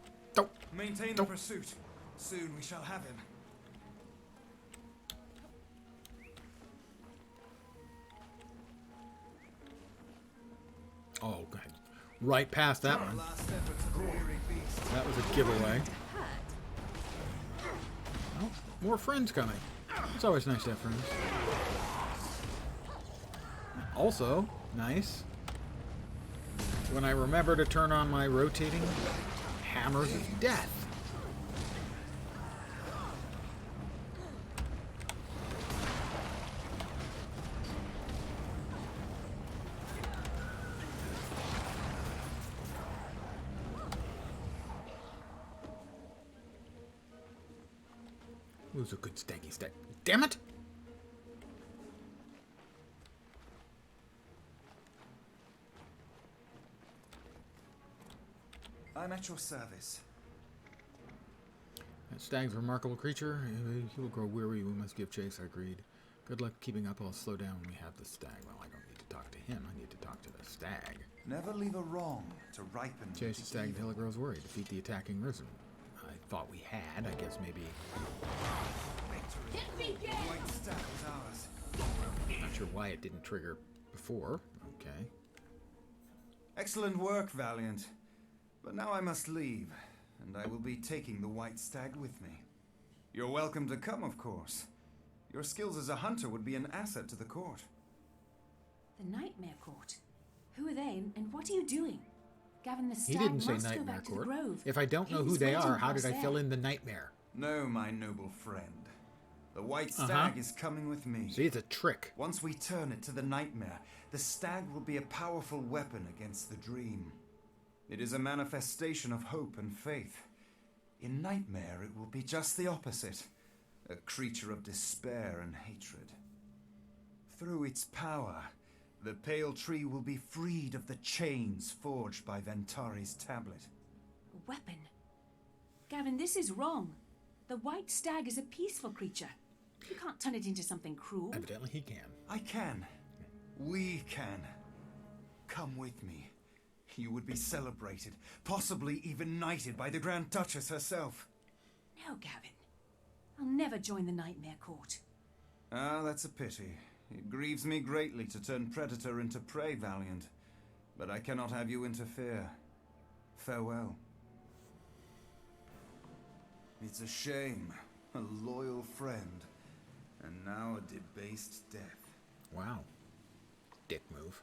Maintain the Don't. pursuit. Soon we shall have him. Oh, God. Right past that one. Last efforts of the weary beast. That was a giveaway. Oh, more friends coming. It's always nice to have friends. Also, nice. When I remember to turn on my rotating hammers of death. Who's a good staggy stag? Damn it! I'm at your service. That stag's a remarkable creature. He will grow weary. We must give chase. I agreed. Good luck keeping up. I'll slow down when we have the stag. Well, I don't need to talk to him. I need to talk to the stag. Never leave a wrong to ripen. Chase the stag until it grows weary. Defeat the attacking risen. I thought we had. I guess maybe... Hit me, The again! white stag is ours. Not sure why it didn't trigger before. Okay. Excellent work, Valiant. But now I must leave, and I will be taking the white stag with me. You're welcome to come, of course. Your skills as a hunter would be an asset to the court. The Nightmare Court. Who are they, and what are you doing? Gavin the He Stag didn't say must go Nightmare back to the Court. Grove. If I don't know who He's they waiting are, how for us did I fill there. in the nightmare? No, my noble friend. The white stag is coming with me. See, it's a trick. Once we turn it to the nightmare, the stag will be a powerful weapon against the dream. It is a manifestation of hope and faith. In nightmare, it will be just the opposite. A creature of despair and hatred. Through its power, the Pale Tree will be freed of the chains forged by Ventari's tablet. A weapon? Gavin, this is wrong. The white stag is a peaceful creature. You can't turn it into something cruel. Evidently he can. I can. We can. Come with me. You would be celebrated, possibly even knighted by the Grand Duchess herself. No, Gavin. I'll never join the Nightmare Court. Ah, that's a pity. It grieves me greatly to turn predator into prey, Valiant. But I cannot have you interfere. Farewell. It's a shame. A loyal friend. And now a debased death. Wow. Dick move.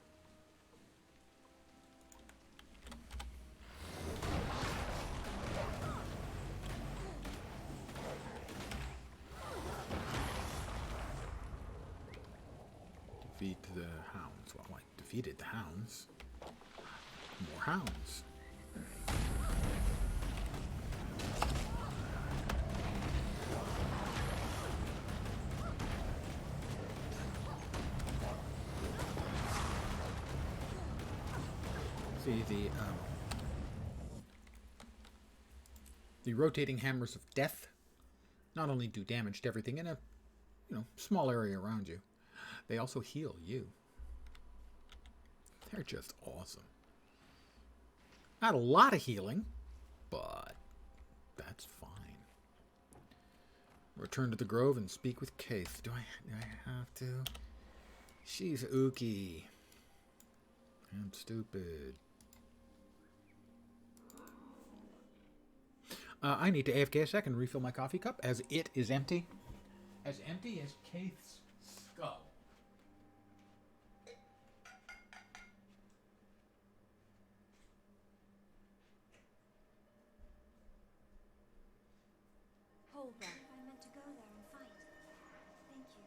Defeat the hounds. Well, I defeated the hounds. More hounds. See, the rotating hammers of death not only do damage to everything in a small area around you, they also heal you. They're just awesome. Not a lot of healing, but that's fine. Return to the grove and speak with Kaith. Do I have to? She's ooky. I'm stupid. I need to AFK a second and refill my coffee cup, as it is empty. As empty as Kaith's skull. Hold back. I meant to go there and fight. Thank you.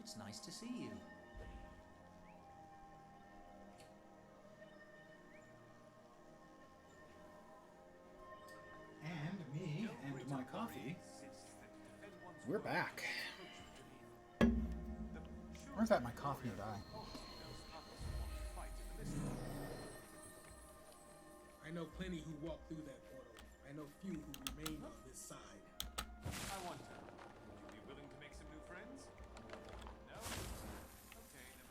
It's nice to see you. And me and my coffee. We're back. Where's that my coffee and I? I know plenty who walked through that portal. I know few who remain on this side. I wonder, would you be willing to make some new friends? No? Okay, never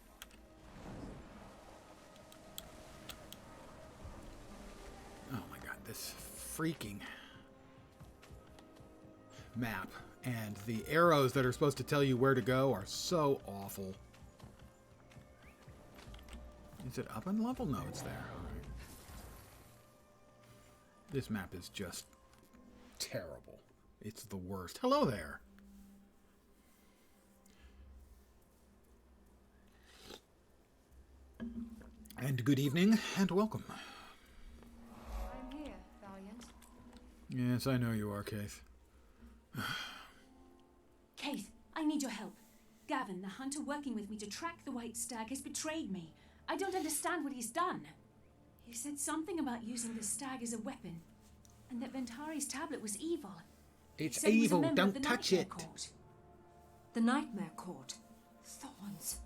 mind. Oh my god, this freaking map and the arrows that are supposed to tell you where to go are so awful. Is it up in level? No, it's there. All right. This map is just terrible. It's the worst. Hello there. And good evening and welcome. I'm here, Valiant. Yes, I know you are, Keith. Keith, I need your help. Gavin, the hunter working with me to track the white stag, has betrayed me. I don't understand what he's done. He said something about using the stag as a weapon, and that Ventari's tablet was evil. It's Said he was a evil. member of Don't the touch Nightmare it. Court. The Nightmare Court. Thorns.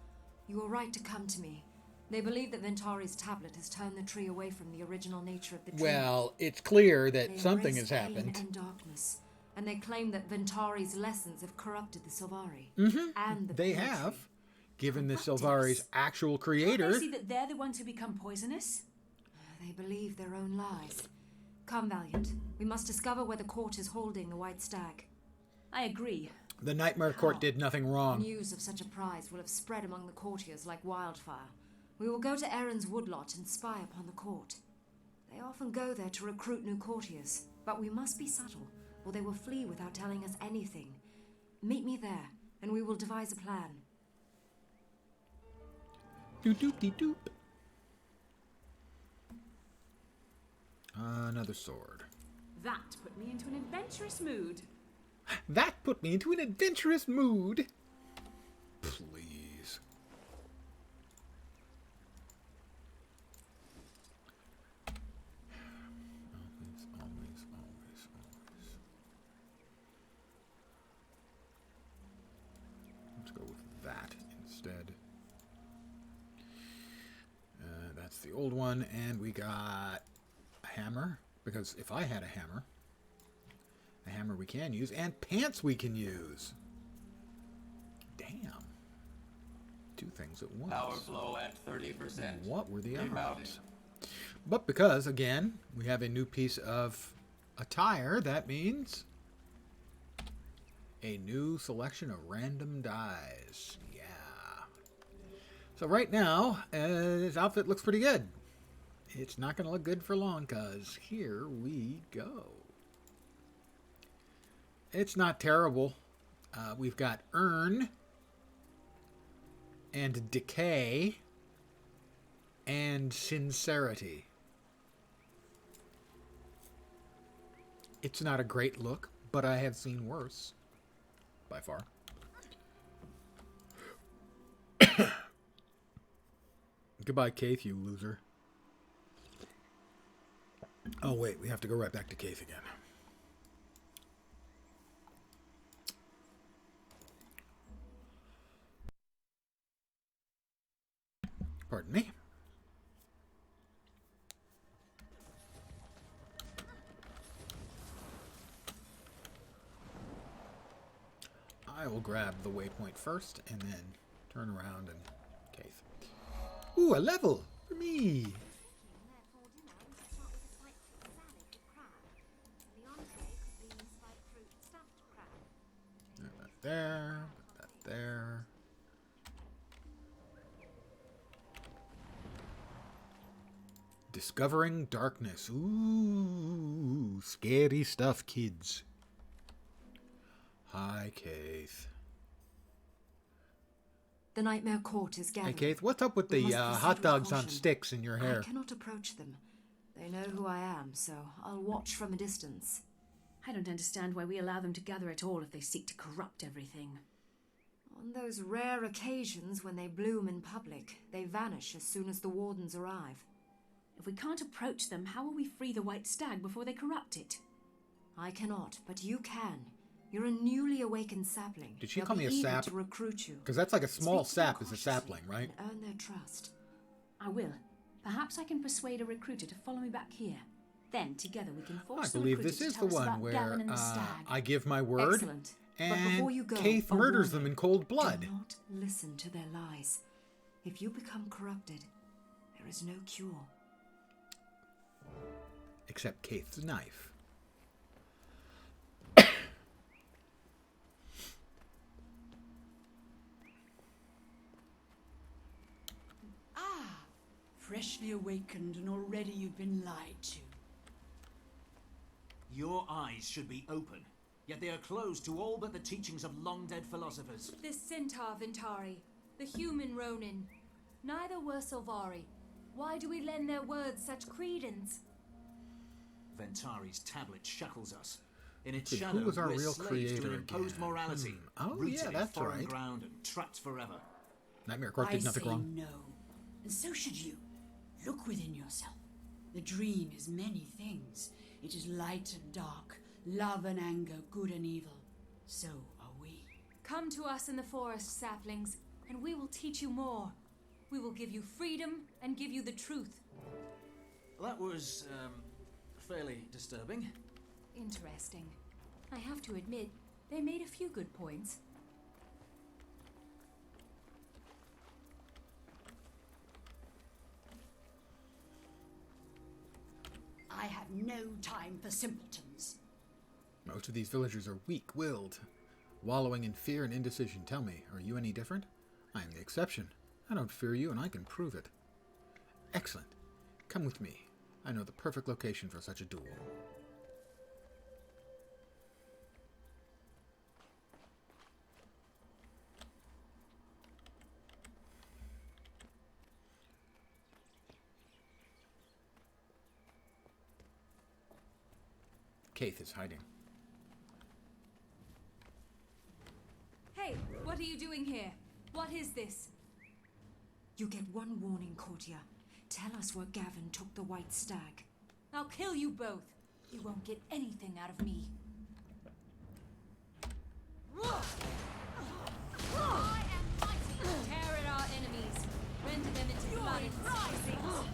You were right to come to me. They believe that Ventari's tablet has turned the tree away from the original nature of the tree. Well, it's clear They that something embrace has pain happened. and darkness, and they claim that Ventari's lessons have corrupted the Sylvari. And the They pear have, tree. given the Corrupted Sylvari's us. actual Don't creator. they see that they're the ones who become poisonous? They believe their own lies. Come, Valiant. We must discover where the court is holding the white stag. I agree. The Nightmare Court did nothing wrong. News of such a prize will have spread among the courtiers like wildfire. We will go to Erin's woodlot and spy upon the court. They often go there to recruit new courtiers, but we must be subtle, or they will flee without telling us anything. Meet me there, and we will devise a plan. Doop-doop-de-doop. Another sword. That put me into an adventurous mood. That put me into an adventurous mood. Please. Always. Let's go with that instead. That's the old one, and we got a hammer, because if I had a hammer we can use, and pants we can use. Damn. Two things at once. Power flow at 30%. What were the Remounting. odds? But because, again, we have a new piece of attire, that means a new selection of random dies. Yeah. So right now, his outfit looks pretty good. It's not going to look good for long, because here we go. It's not terrible. We've got Earn and Decay and Sincerity. It's not a great look, but I have seen worse. By far. Goodbye, Keith, you loser. Oh, wait, we have to go right back to Keith again. Pardon me. I will grab the waypoint first and then turn around and Keith. Ooh, a level for me. Put that there, put that there. Discovering darkness. Ooh, scary stuff, kids. Hi, Keith. The Nightmare Court is gathering. Hey, Keith, what's up with We the must proceed hot with dogs on caution. sticks in your hair? I cannot approach them. They know who I am, so I'll watch from a distance. I don't understand why we allow them to gather at all if they seek to corrupt everything. On those rare occasions when they bloom in public, they vanish as soon as the wardens arrive. If we can't approach them, how will we free the white stag before they corrupt it? I cannot, but you can. You're a newly awakened sapling. Did she They'll call be me a eager sap? to recruit you. Because that's like a small Speak to them sap is a cautiously sapling, right? and earn their trust. I will. Perhaps I can persuade a recruiter to follow me back here. Then, together, we can force I the believe recruiter this to is tell the us one about where Gavin and the stag. I give my word Excellent. But and before you go, Keith a murders warning. them in cold blood. Do not listen to their lies. If you become corrupted, there is no cure. Except Keith's knife. Freshly awakened and already you've been lied to. Your eyes should be open, yet they are closed to all but the teachings of long-dead philosophers. The centaur Ventari, the human Ronin, neither were Sylvari. Why do we lend their words such credence? Ventari's tablet shackles us. In its Who shadow, was our we're real slaves creator to an imposed again? morality, Oh, rooted yeah, in that's foreign right. ground and trapped forever. Nightmare Court I did nothing say wrong. no, and so should you. Look within yourself. The dream is many things. It is light and dark, love and anger, good and evil. So are we. Come to us in the forest, saplings, and we will teach you more. We will give you freedom and give you the truth. That was, fairly disturbing. Interesting. I have to admit, they made a few good points. I have no time for simpletons. Most of these villagers are weak-willed, wallowing in fear and indecision. Tell me, are you any different? I am the exception. I don't fear you, and I can prove it. Excellent. Come with me. I know the perfect location for such a duel. Keith is hiding. Hey, what are you doing here? What is this? You get one warning, courtier. Tell us where Gavin took the white stag. I'll kill you both. You won't get anything out of me. I am mighty. Tear at our enemies. Render them into blood and slicings.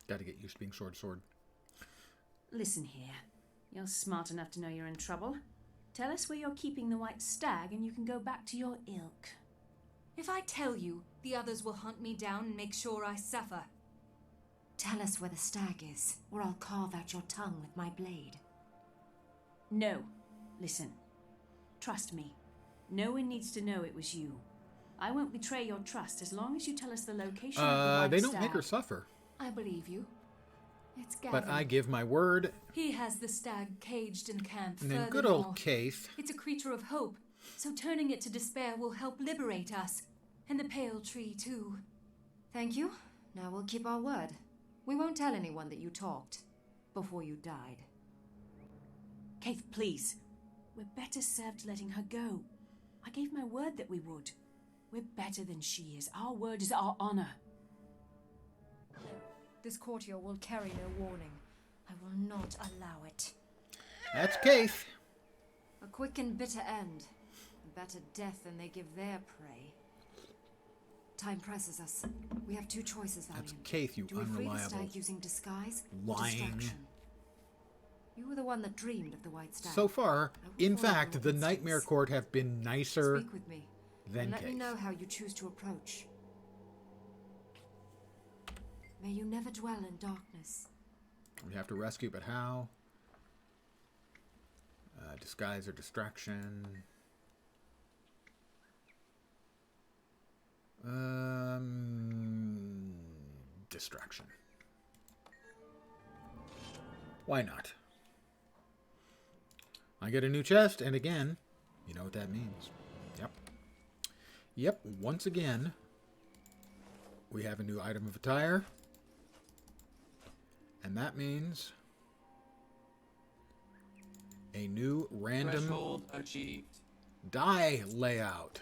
Gotta get used to being sword. Listen here. You're smart enough to know you're in trouble. Tell us where you're keeping the white stag and you can go back to your ilk. If I tell you, the others will hunt me down and make sure I suffer. Tell us where the stag is, or I'll carve out your tongue with my blade. No. Listen. Trust me. No one needs to know it was you. I won't betray your trust as long as you tell us the location of the white They don't stag. make her suffer. I believe you. It's Gavin. But I give my word. He has the stag caged in camp. And then further good old north. Keith. It's a creature of hope, so turning it to despair will help liberate us. And the pale tree, too. Thank you. Now we'll keep our word. We won't tell anyone that you talked before you died. Keith, please. We're better served letting her go. I gave my word that we would. We're better than she is. Our word is our honor. This courtier will carry no warning. I will not allow it. That's Keith. A quick and bitter end. A better death than they give their prey. Time presses us. We have two choices, Valiant. That's Keith, you Do we free the unreliable, stag using disguise or lying. distraction? You were the one that dreamed of the white stag. So far, in follow fact, your the instincts. Nightmare Court have been nicer Speak with me. than And let me Keith. know how you choose to approach. May you never dwell in darkness. We have to rescue, but how? Disguise or distraction. Distraction. Why not? I get a new chest, and again, you know what that means. Yep, once again, we have a new item of attire. And that means a new random Threshold achieved. die layout.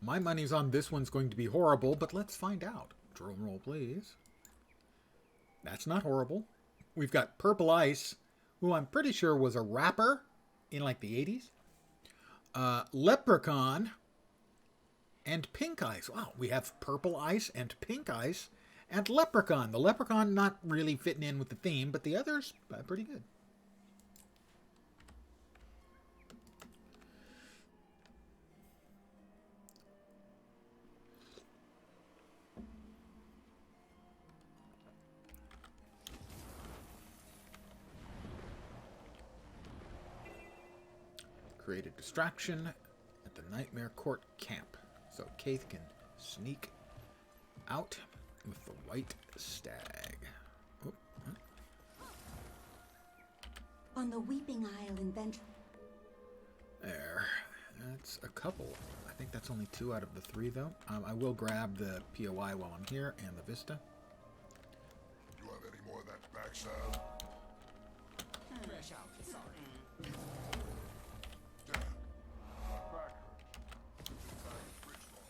My money's on this one's going to be horrible, but let's find out. Drum roll, please. That's not horrible. We've got Purple Ice, who I'm pretty sure was a rapper in like the 80s. Leprechaun and Pink Ice. Wow, we have Purple Ice and Pink Ice and Leprechaun. The Leprechaun not really fitting in with the theme, but the others pretty good. Create a distraction at the Nightmare Court camp, so Keith can sneak out with the white stag. Oh, On the Weeping Isle in Ventral. There. That's a couple. I think that's only 2 out of the 3, though. I will grab the POI while I'm here and the Vista. You have any more of that backside? Fresh out, sorry. Damn. Back. Inside the bridge wall.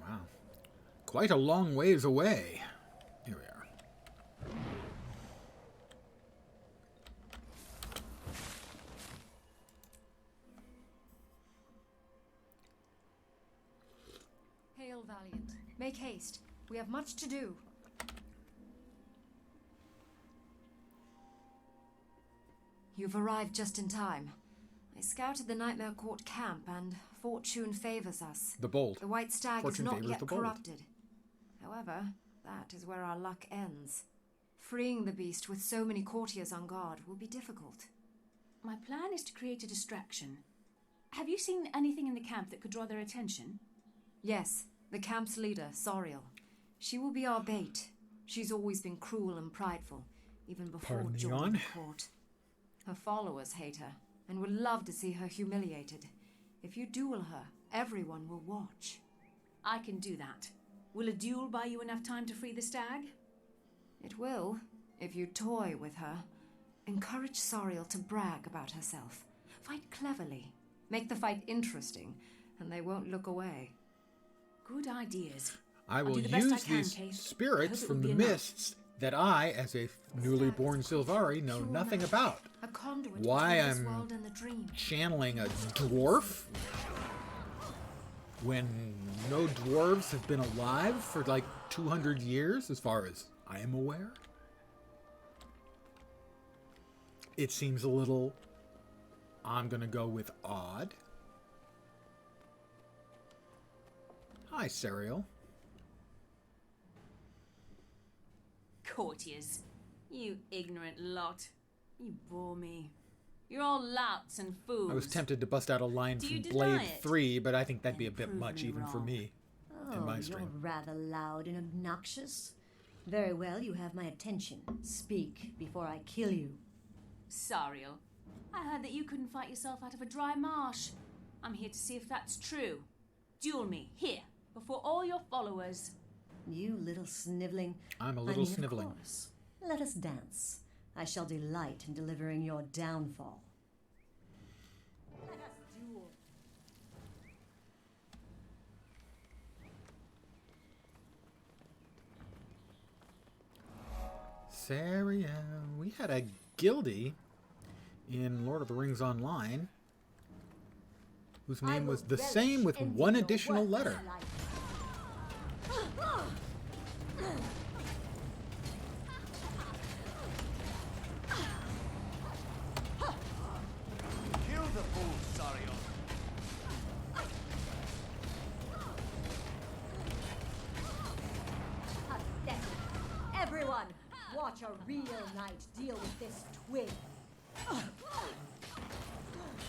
Wow. Quite a long ways away. Here we are. Hail, Valiant. Make haste. We have much to do. You've arrived just in time. I scouted the Nightmare Court camp, and fortune favors us. The bold. The White Stag Fortune is not favors yet the bold. corrupted. However, that is where our luck ends. Freeing the beast with so many courtiers on guard will be difficult. My plan is to create a distraction. Have you seen anything in the camp that could draw their attention? Yes, the camp's leader, Soriel. She will be our bait. She's always been cruel and prideful, even before Pardon the joining yawn. the court. Her followers hate her, and would love to see her humiliated. If you duel her, everyone will watch. I can do that. Will a duel buy you enough time to free the stag? It will, if you toy with her. Encourage Soriel to brag about herself. Fight cleverly. Make the fight interesting, and they won't look away. Good ideas. I I'll will do the best I use can, these Kate. I spirits hope it from will the be enough. mists that I, as a newly born Sylvari, know nothing about. A conduit Why between this I'm world and the dream. channeling a dwarf when no dwarves have been alive for like 200 years, as far as I am aware. It seems a little, I'm gonna go with odd. Hi, Serial. Courtiers. You ignorant lot. You bore me. You're all louts and fools. I was tempted to bust out a line Do from you deny Blade it? 3, but I think that'd be a bit prove much me even for wrong. me in Oh, my you're stream. rather loud and obnoxious. Very well, you have my attention. Speak before I kill you. Sariel, I heard that you couldn't fight yourself out of a dry marsh. I'm here to see if that's true. Duel me, here, before all your followers. You little sniveling. I'm a little I mean, sniveling. Of course. Let us dance. I shall delight in delivering your downfall. Let us duel. Saria, we had a guildie in Lord of the Rings Online whose name was the same with one additional letter. Kill the fool, Sarion. Pathetic. Everyone, watch a real knight deal with this twig.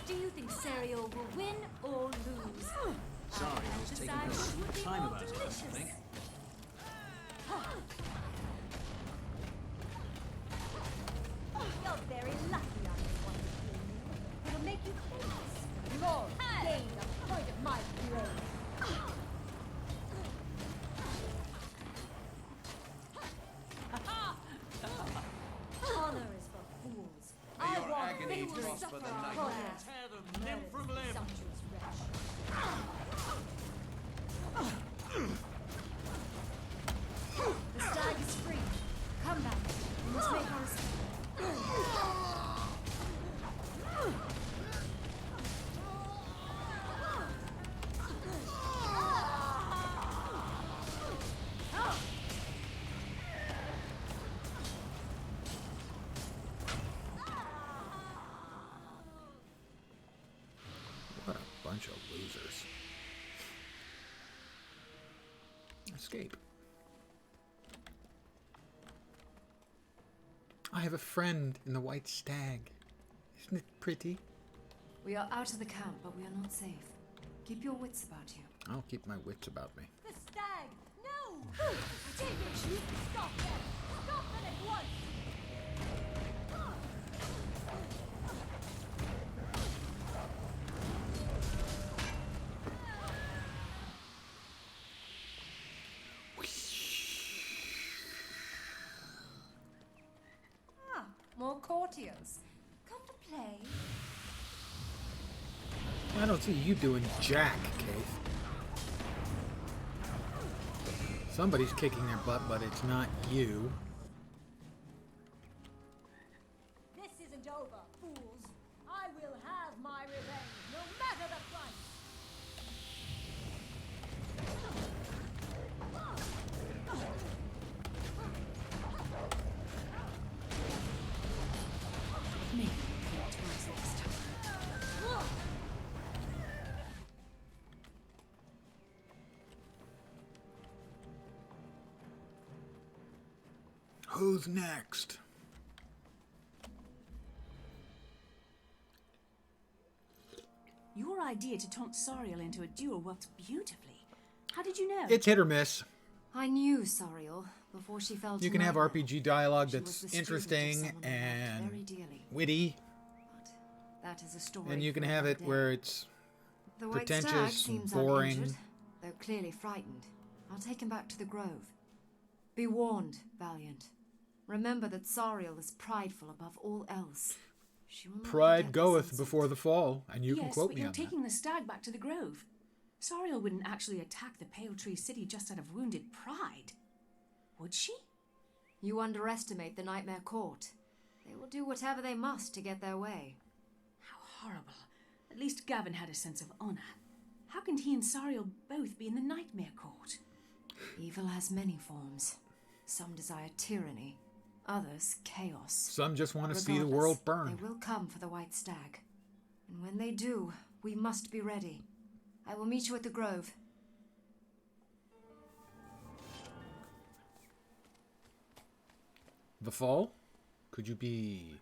Do you think Sariel will win or lose? Sarion's taking her sweet time about it, I think. You're very lucky I made one to kill you. It'll make you famous. Lord, gain the point of my blade. Honor is for fools. May I your want agony victory. prosper the night. Honor. Tear them limb from limb. Sumptuous wretch. The stag is free. Come back. We must make our escape. What a bunch of losers. Escape. I have a friend in the White Stag. Isn't it pretty? We are out of the camp, but we are not safe. Keep your wits about you. I'll keep my wits about me. The stag! No! Take it, you! Stop them! Stop them at once! Ah, more courtiers. Come to play. I don't see you doing jack, Keith. Somebody's kicking their butt, but it's not you. This isn't over, fools. I will have my revenge, no matter the price. Me. Towards next time. Who's next? Your idea to taunt Soriel into a duel worked beautifully. How did you know? It's hit or miss. I knew Soriel before she fell to You can have nightmare. RPG dialogue She was that's the student of interesting someone I loved and very dearly. witty, But that is a story. and you can for have another it day. where it's The white stag pretentious seems and boring. uninjured, though clearly frightened. I'll take him back to the grove. Be warned, Valiant. Remember that Sariel is prideful above all else. She will not Pride forget this goeth insult. before the fall, and you can yes, quote but me you're on taking the stag back to the grove. Soriel wouldn't actually attack the Pale Tree City just out of wounded pride. Would she? You underestimate the Nightmare Court. They will do whatever they must to get their way. How horrible. At least Gavin had a sense of honor. How can he and Sariel both be in the Nightmare Court? Evil has many forms. Some desire tyranny, others chaos. Some just want to see the Regardless, world burn. They will come for the White Stag. And when they do, we must be ready. I will meet you at the grove. The fall? Could you be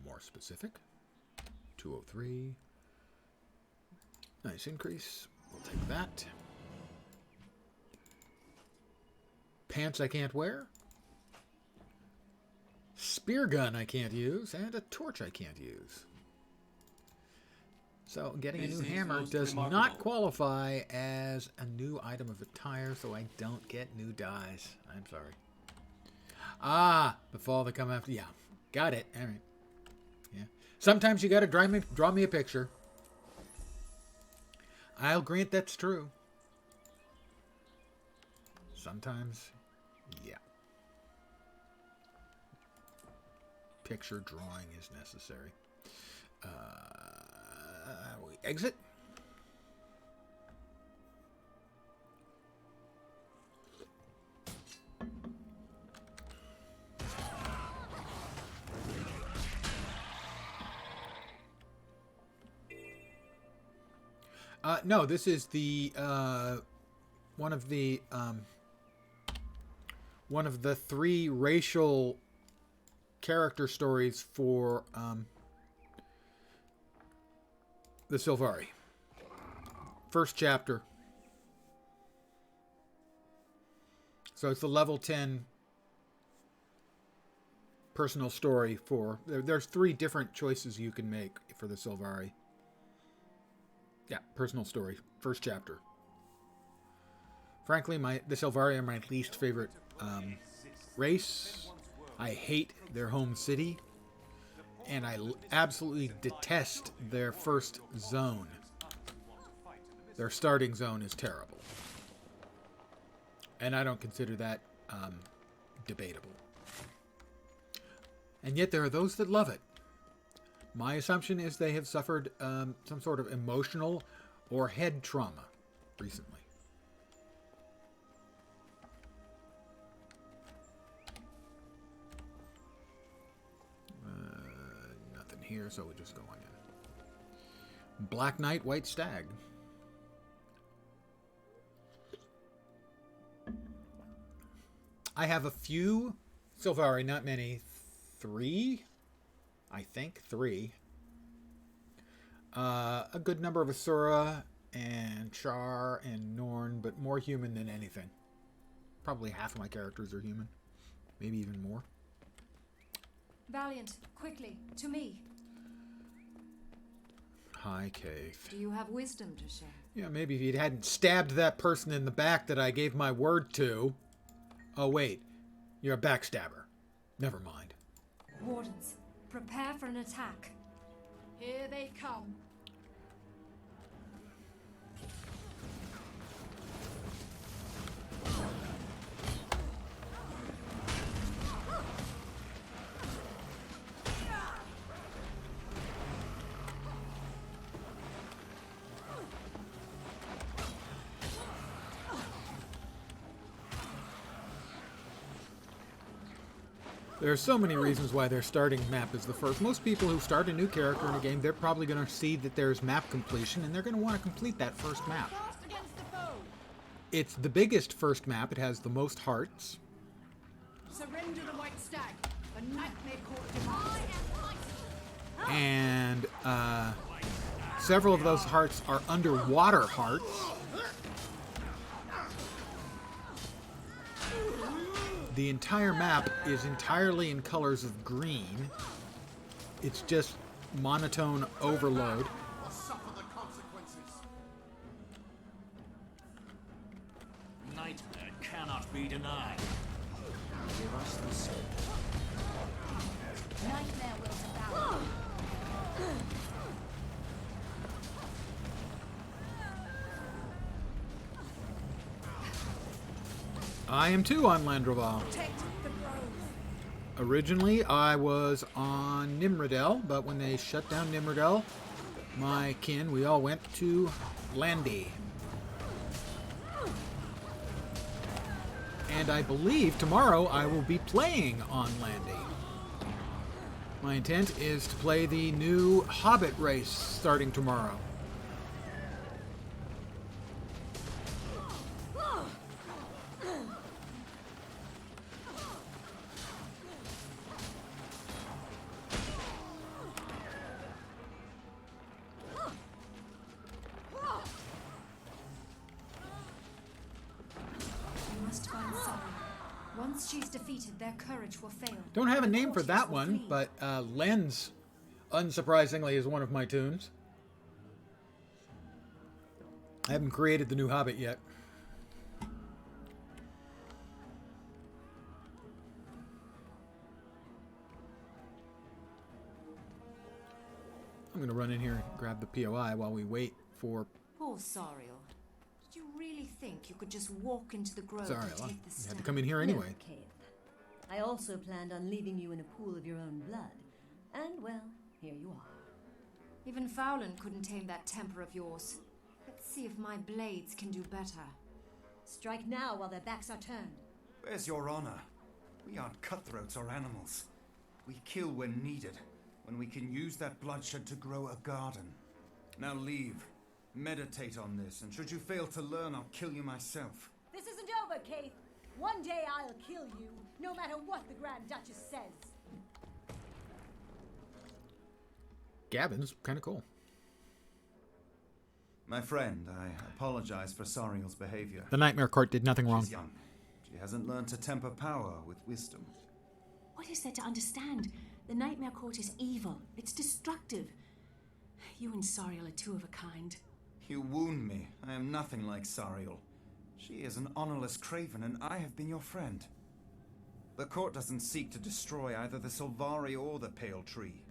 more specific? 203. Nice increase. We'll take that. Pants I can't wear. Spear gun I can't use. And a torch I can't use. So getting a This new is hammer most does not remarkable. qualify as a new item of attire, so I don't get new dyes. I'm sorry. Ah, the fall that come after. Yeah, got it. All right. Yeah. Sometimes you got to draw me a picture. I'll grant that's true. Sometimes, yeah. Picture drawing is necessary. We exit. No, this is the one of the three racial character stories for the Sylvari. First chapter. So it's the level 10 personal story for... There's three different choices you can make for the Sylvari. Yeah, personal story. First chapter. Frankly, the Sylvari are my least favorite race. I hate their home city. And I absolutely detest their first zone. Their starting zone is terrible. And I don't consider that debatable. And yet there are those that love it. My assumption is they have suffered some sort of emotional or head trauma recently. Nothing here, so we'll just go on in. Black Knight, White Stag. I have a few Sylvari, not many. 3? I think 3. A good number of Asura and Char and Norn, but more human than anything. Probably half of my characters are human. Maybe even more. Valiant, quickly, to me. Hi, Keith. Do you have wisdom to share? Yeah, maybe if you hadn't stabbed that person in the back that I gave my word to. Oh, wait. You're a backstabber. Never mind. Wardens, prepare for an attack. Here they come. There are so many reasons why their starting map is the first. Most people who start a new character in a game, they're probably going to see that there's map completion, and they're going to want to complete that first map. It's the biggest first map. It has the most hearts. Surrender the White Stag. The Nightmare Court demands it. And several of those hearts are underwater hearts. The entire map is entirely in colors of green. It's just monotone overload. Or suffer the consequences. Nightmare cannot be denied. Give us the sword. Nightmare will devour. I am too on Landroval. Originally, I was on Nimrodel, but when they shut down Nimrodel, my kin, we all went to Landy. And I believe tomorrow I will be playing on Landy. My intent is to play the new Hobbit race starting tomorrow. Once she's defeated, their courage will fail. Don't have a name for that one, but Lens, unsurprisingly, is one of my tunes. I haven't created the new Hobbit yet. I'm going to run in here and grab the POI while we wait for... Poor Sariel. Did you really think you could just walk into the grove and take the you step? had to come in here anyway. No, Keith. I also planned on leaving you in a pool of your own blood. And, well, here you are. Even Fowlin couldn't tame that temper of yours. Let's see if my blades can do better. Strike now while their backs are turned. Where's your honor? We aren't cutthroats or animals. We kill when needed, when we can use that bloodshed to grow a garden. Now leave. Meditate on this, and should you fail to learn, I'll kill you myself. This isn't over, Keith. One day I'll kill you, no matter what the Grand Duchess says. Gavin's kind of cool. My friend, I apologize for Sariel's behavior. The Nightmare Court did nothing wrong. She's young. She hasn't learned to temper power with wisdom. What is there to understand? The Nightmare Court is evil. It's destructive. You and Sariel are two of a kind. You wound me. I am nothing like Sariel. She is an honorless craven, and I have been your friend. The court doesn't seek to destroy either the Sylvari or the Pale Tree.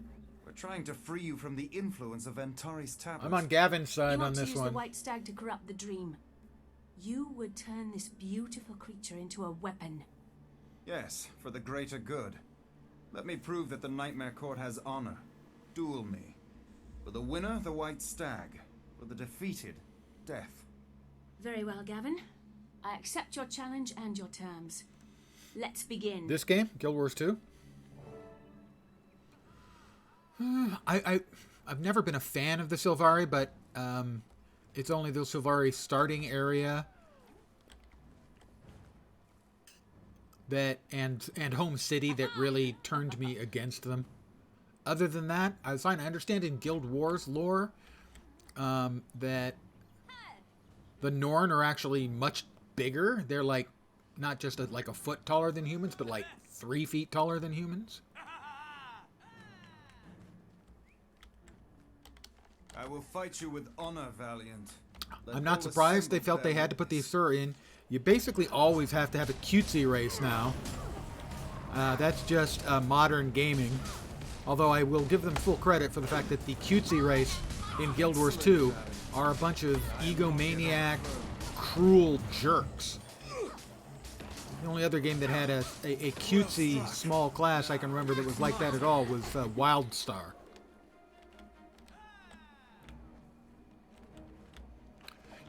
We're trying to free you from the influence of Ventari's tablets. I'm on Gavin's side on this You want to use one. the White Stag to corrupt the dream. You would turn this beautiful creature into a weapon. Yes, for the greater good. Let me prove that the Nightmare Court has honor. Duel me. For the winner, the White Stag. For the defeated, death. Very well, Gavin. I accept your challenge and your terms. Let's begin. This game, Guild Wars 2. I've never been a fan of the Sylvari, but it's only the Sylvari starting area that and home city that really turned me against them. Other than that, I was fine. I understand in Guild Wars lore that The Norn are actually much bigger. They're like not just like a foot taller than humans, but like 3 feet taller than humans. I will fight you with honor, Valiant. I'm not surprised they felt they had to put the Asura in. You basically always have to have a cutesy race now. That's just modern gaming. Although I will give them full credit for the fact that the cutesy race in Guild Wars 2 are a bunch of egomaniac, cruel jerks. The only other game that had a cutesy small class I can remember that was like that at all was Wildstar.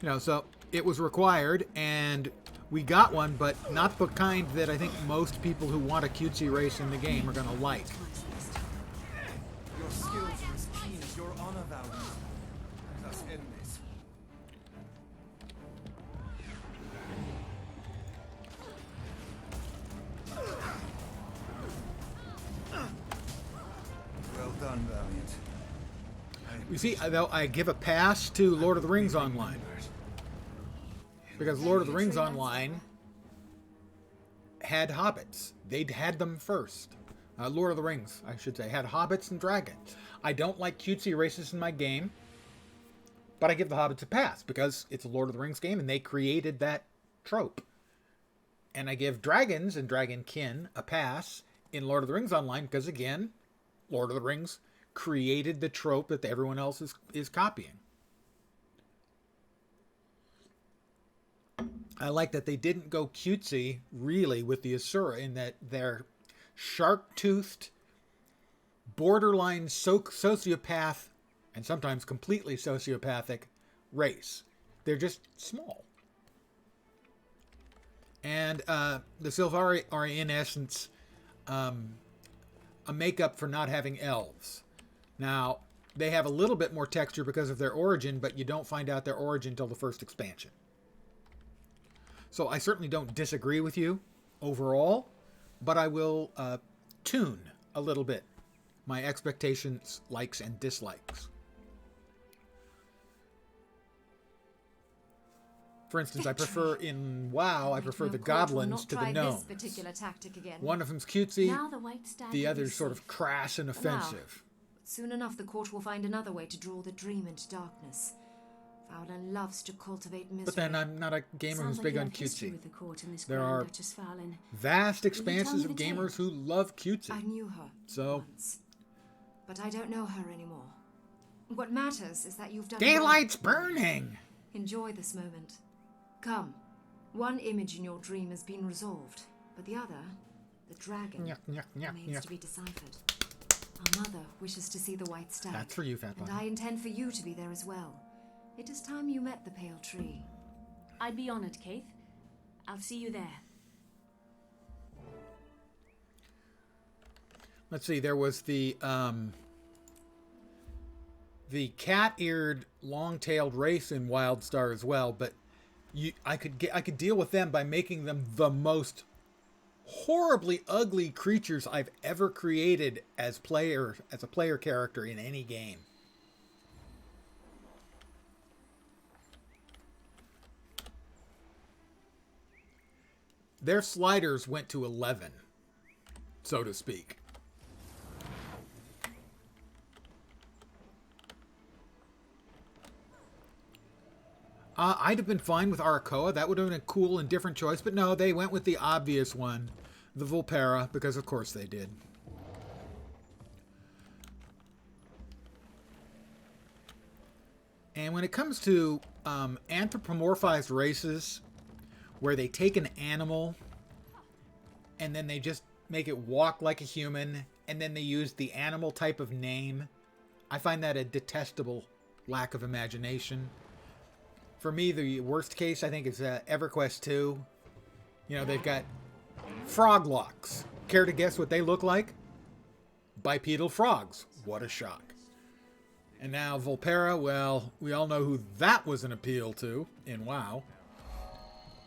You know, so it was required, and we got one, but not the kind that I think most people who want a cutesy race in the game are going to like. Your skills are as keen as your honor, Valiant. Let us end this. Well done, Valiant. You see, though, I give a pass to Lord of the Rings Online. Because Lord of the Rings Online had hobbits. They'd had them first. Lord of the Rings, I should say, had hobbits and dragons. I don't like cutesy races in my game, but I give the hobbits a pass because it's a Lord of the Rings game and they created that trope. And I give dragons and dragonkin a pass in Lord of the Rings Online because, again, Lord of the Rings created the trope that everyone else is copying. I like that they didn't go cutesy, really, with the Asura in that they're shark-toothed, borderline sociopath, and sometimes completely sociopathic race. They're just small. And the Sylvari are, in essence, a makeup for not having elves. Now, they have a little bit more texture because of their origin, but you don't find out their origin until the first expansion. So I certainly don't disagree with you overall, but I will tune a little bit my expectations, likes, and dislikes. For instance, I prefer in WoW, I prefer the goblins to the gnomes. Particular tactic again. One of them's cutesy, Now the white stag the will other's be sort of safe. crass and offensive. Soon enough, the court will find another way to draw the dream into darkness. Fowlin loves to cultivate misery. But then I'm not a gamer Sounds who's like big you on have history cutesy. with the court and this There Grand are Duchess Fowlin. vast Will you expanses tell of me the gamers who love cutesy. I knew her So, once, but I don't know her anymore. What matters is that you've done daylight's well. burning! Enjoy this moment. Come. One image in your dream has been resolved, but the other, the dragon, remains to be deciphered. Our mother wishes to see the white stag. That's for you, Fat And Bunny. I intend for you to be there as well. It is time you met the pale tree. I'd be honored, Keith. I'll see you there. Let's see, there was the cat-eared, long-tailed race in Wildstar as well, but I could deal with them by making them the most horribly ugly creatures I've ever created as a player character in any game. Their sliders went to 11, so to speak. I'd have been fine with Arakoa. That would have been a cool and different choice. But no, they went with the obvious one, the Vulpera, because of course they did. And when it comes to anthropomorphized races, where they take an animal and then they just make it walk like a human, and then they use the animal type of name, I find that a detestable lack of imagination. For me, the worst case, I think, is EverQuest 2. You know, they've got froglocks. Care to guess what they look like? Bipedal frogs. What a shock. And now Vulpera, well, we all know who that was an appeal to in WoW.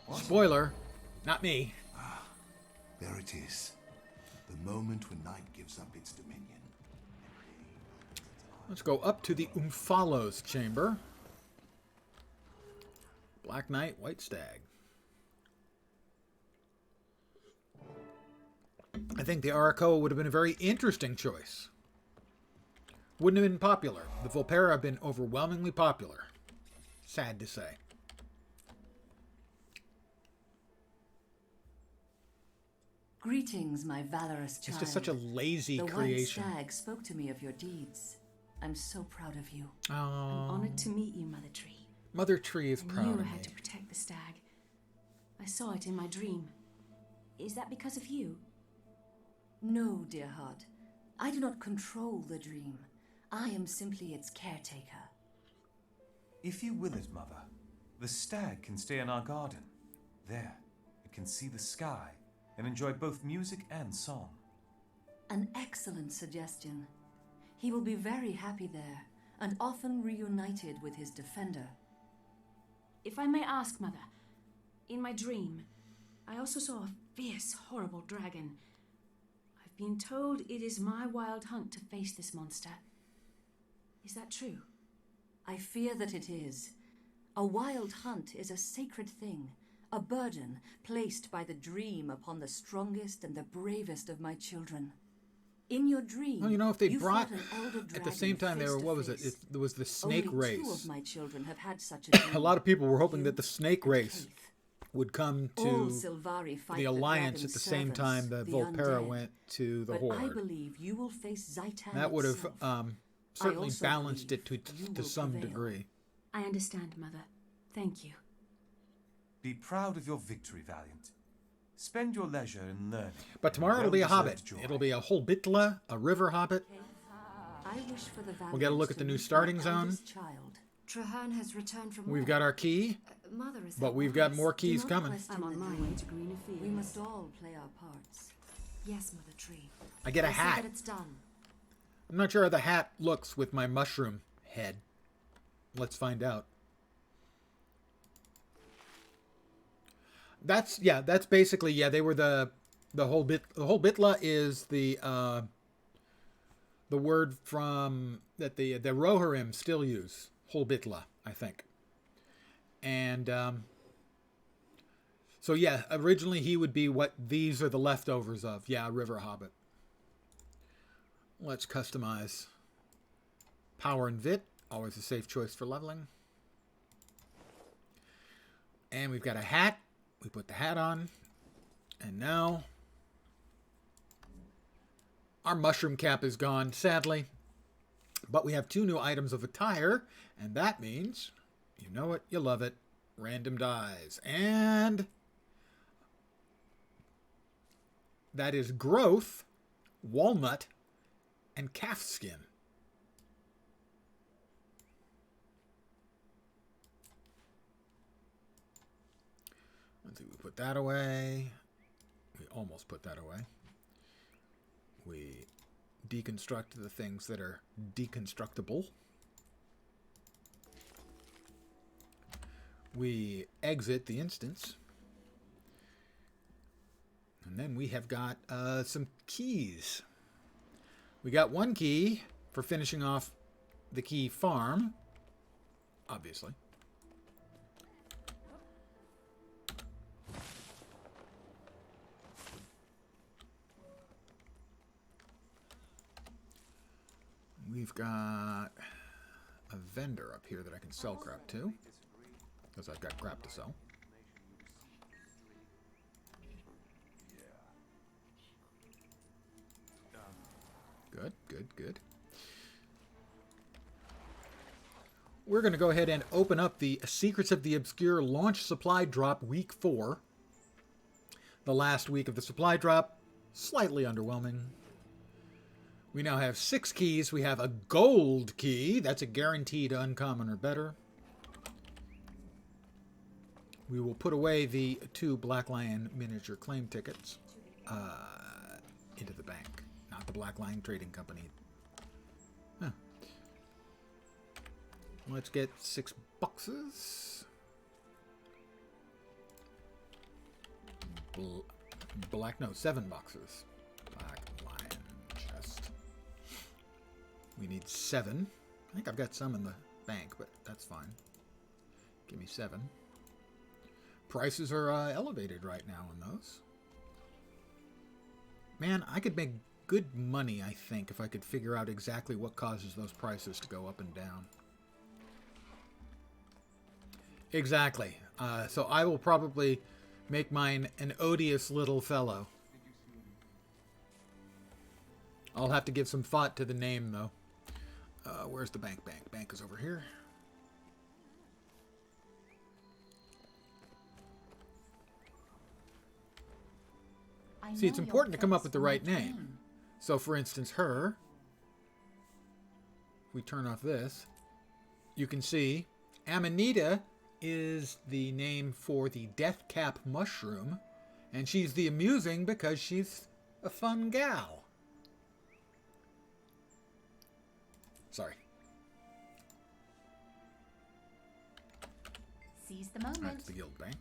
What? Spoiler, not me. Ah, there it is. The moment when night gives up its dominion. Let's go up to the Umfalos chamber. Black Knight, White Stag. I think the Arakoa would have been a very interesting choice. Wouldn't have been popular. The Volpera have been overwhelmingly popular. Sad to say. Greetings, my valorous child. It's just such a lazy the creation. The White Stag spoke to me of your deeds. I'm so proud of you. Oh. I'm honored to meet you, Mother Tree. Mother Tree is proud I of knew me. I had to protect the stag. I saw it in my dream. Is that because of you? No, dear heart. I do not control the dream. I am simply its caretaker. If you will it, Mother, the stag can stay in our garden. There, it can see the sky and enjoy both music and song. An excellent suggestion. He will be very happy there, and often reunited with his defender. If I may ask, Mother, in my dream, I also saw a fierce, horrible dragon. I've been told it is my wild hunt to face this monster. Is that true? I fear that it is. A wild hunt is a sacred thing, a burden placed by the dream upon the strongest and the bravest of my children. In your dream, well, you know, if they you brought fought an elder dragon at the same time, there what was it? There was the snake Only race. 2 of my children have had such a dream. A lot of people were hoping that the snake race would come All to Sylvari fight the Alliance at dragon's the same servants, time the Volpera undead. went to the But Horde. I believe you will face Zaitan That would have itself. certainly also balanced it believe you to will some prevail. degree. I understand, Mother. Thank you. Be proud of your victory, Valiant. Spend your leisure in learning. But tomorrow it'll be a well-deserved hobbit. joy. It'll be a whole bitla, a river hobbit. I wish for the We'll get a look at the new starting zone. Child. Trahan has returned from We've war. got our key, Mother is but at we've got once. more Do keys not coming. question I'm on the my dream. way to greener fields. We must all play our parts. Yes, Mother Tree. I get a I'll see hat. that it's done. I'm not sure how the hat looks with my mushroom head. Let's find out. That's basically they were the whole bitla is the word from that the Rohirrim still use, whole bitla, I think. And so originally he would be what these are the leftovers of. River Hobbit. Let's customize power and vit, always a safe choice for leveling. And we've got a hat. We put the hat on. And now our mushroom cap is gone, sadly. But we have 2 new items of attire, and that means, you know it, you love it, random dies. And that is growth, walnut, and calf skin. Let's see, we put that away. We almost put that away. We deconstruct the things that are deconstructible. We exit the instance. And then we have got some keys. We got 1 key for finishing off the key farm, obviously. We've got a vendor up here that I can sell crap to, because I've got crap to sell. Good, good, good. We're going to go ahead and open up the Secrets of the Obscure launch supply drop week 4. The last week of the supply drop, slightly underwhelming. We now have 6 keys. We have a gold key. That's a guaranteed uncommon or better. We will put away the 2 Black Lion miniature claim tickets into the bank. Not the Black Lion Trading Company. Huh. Let's get 6 boxes. Black, no, 7 boxes. Black Lion chest. We need 7. I think I've got some in the bank, but that's fine. Give me 7. prices are elevated right now on those. Man, I could make good money, I think, if I could figure out exactly what causes those prices to go up and down. Exactly. So I will probably make mine an odious little fellow. I'll have to give some thought to the name, though. Where's the bank? Bank is over here. See, it's important to come up with the right name. So, for instance, her, if we turn off this, you can see Amanita is the name for the death cap mushroom, and she's the amusing because she's a fun gal. Sorry. Seize the moment. That's the guild bank.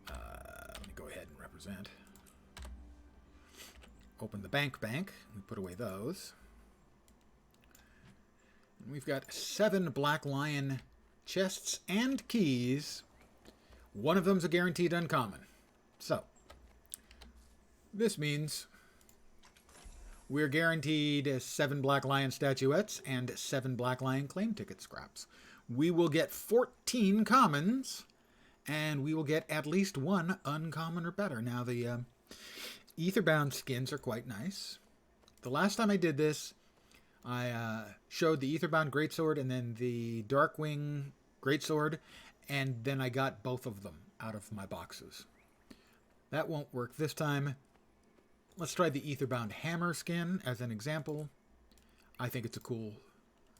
Let me go ahead and represent. Open the bank. We put away those. And we've got 7 Black Lion chests and keys. One of them's a guaranteed uncommon. So, this means we're guaranteed 7 Black Lion statuettes and 7 Black Lion claim ticket scraps. We will get 14 commons, and we will get at least 1 uncommon or better. Now, the Aetherbound skins are quite nice. The last time I did this, I showed the Aetherbound Greatsword and then the Darkwing Greatsword, and then I got both of them out of my boxes. That won't work this time. Let's try the Aetherbound Hammer skin as an example. I think it's a cool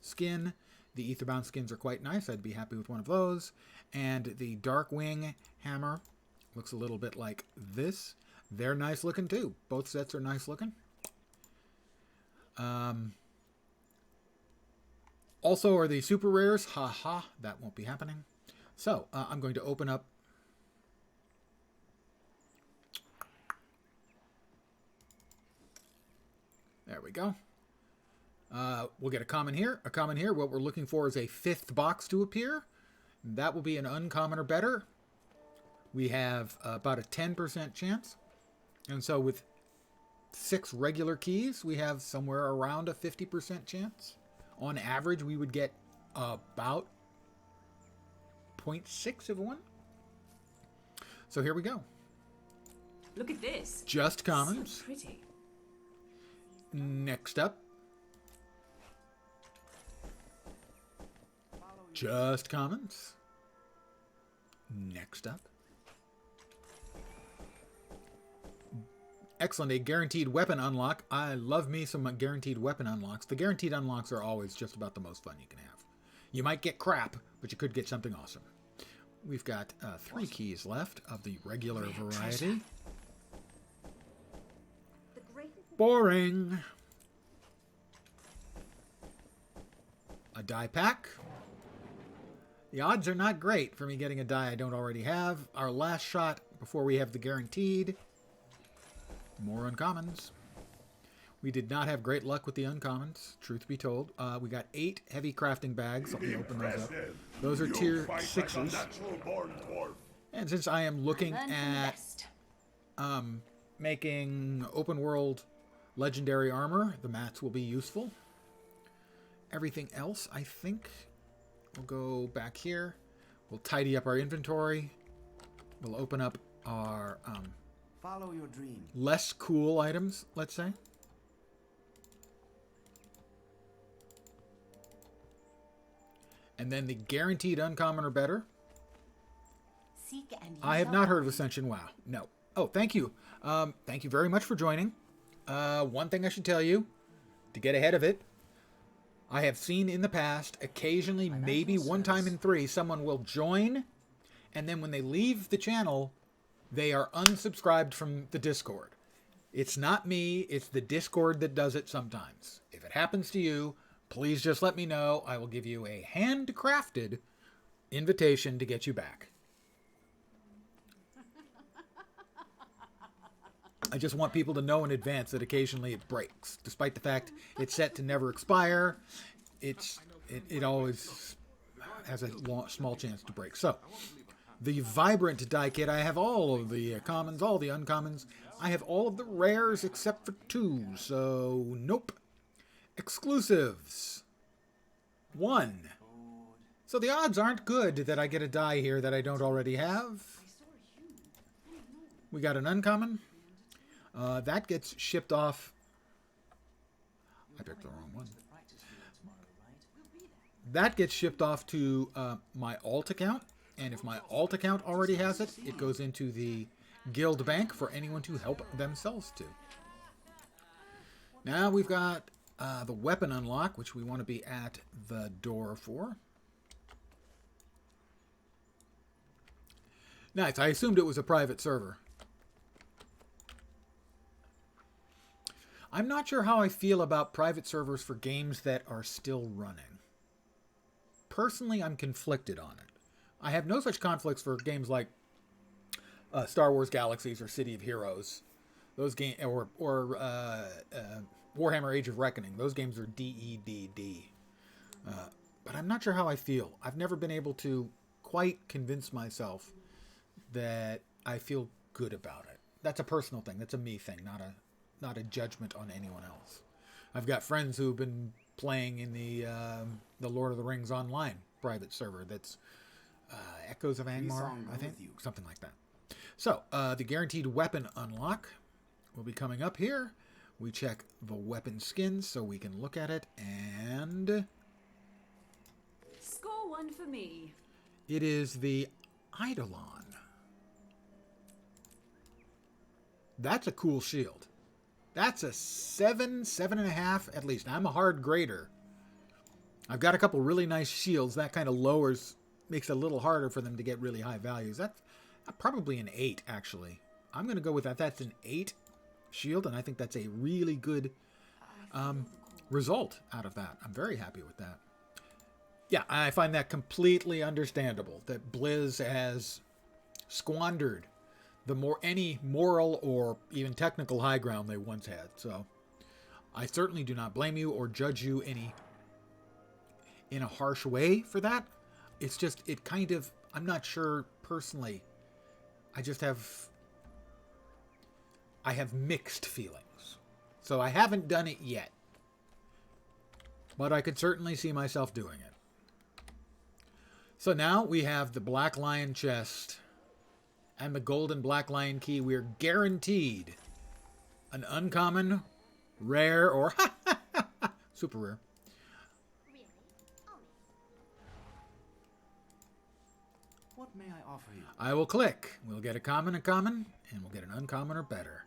skin. The Aetherbound skins are quite nice. I'd be happy with one of those. And the Darkwing Hammer looks a little bit like this. They're nice looking too. Both sets are nice looking. Also are the super rares. Haha, that won't be happening. So, I'm going to open up. There we go. We'll get a common here. A common here. What we're looking for is a 5th box to appear. That will be an uncommon or better. We have about a 10% chance. And so with 6 regular keys, we have somewhere around a 50% chance. On average, we would get about 0.6 of 1. So here we go. Look at this. Just commons. So pretty. Next up. Just commons. Next up. Excellent, a guaranteed weapon unlock. I love me some guaranteed weapon unlocks. The guaranteed unlocks are always just about the most fun you can have. You might get crap, but you could get something awesome. We've got 3 keys left of the regular variety. Boring. A die pack. The odds are not great for me getting a die I don't already have. Our last shot before we have the guaranteed. More uncommons. We did not have great luck with the uncommons, truth be told. We got 8 heavy crafting bags. Let me open those up. Those are tier 6s. And since I am looking at making open world legendary armor, the mats will be useful. Everything else, I think, we'll go back here. We'll tidy up our inventory. We'll open up our follow your dream. Less cool items, let's say. And then the guaranteed uncommon or better. Seek and I have not heard of Ascension WoW. No. Oh, thank you. Thank you very much for joining. One thing I should tell you, to get ahead of it, I have seen in the past, occasionally, maybe one time in 3, someone will join, and then when they leave the channel, they are unsubscribed from the Discord. It's not me, it's the Discord that does it sometimes. If it happens to you, please just let me know. I will give you a handcrafted invitation to get you back. I just want people to know in advance that occasionally it breaks. Despite the fact it's set to never expire, it always has a small chance to break. So, the Vibrant die kit, I have all of the commons, all the uncommons. I have all of the rares except for 2, so nope. Exclusives. 1. So the odds aren't good that I get a die here that I don't already have. We got an uncommon. That gets shipped off. I picked the wrong one. That gets shipped off to my alt account. And if my alt account already has it, it goes into the guild bank for anyone to help themselves to. Now we've got the weapon unlock, which we want to be at the door for. Nice. I assumed it was a private server. I'm not sure how I feel about private servers for games that are still running. Personally, I'm conflicted on it. I have no such conflicts for games like Star Wars Galaxies or City of Heroes. Those games, or Warhammer Age of Reckoning. Those games are DEDD. But I'm not sure how I feel. I've never been able to quite convince myself that I feel good about it. That's a personal thing. That's a me thing, not a judgment on anyone else. I've got friends who've been playing in the Lord of the Rings online private server. That's Echoes of Angmar, I think, something like that. So the guaranteed weapon unlock will be coming up here. We check the weapon skins so we can look at it, and score 1 for me. It is the Eidolon. That's a cool shield. That's a 7.5 at least. I'm a hard grader. I've got a couple really nice shields. That kind of makes it a little harder for them to get really high values. That's probably an 8, actually. I'm going to go with that. That's an 8 shield, and I think that's a really good result out of that. I'm very happy with that. Yeah, I find that completely understandable, that Blizz has squandered any moral or even technical high ground they once had. So I certainly do not blame you or judge you in a harsh way for that. It's just, I'm not sure personally. I have mixed feelings. So I haven't done it yet. But I could certainly see myself doing it. So now we have the Black Lion chest and the golden Black Lion key. We're guaranteed an uncommon, rare, or super rare. What may I offer you? I will click. We'll get a common, and we'll get an uncommon or better.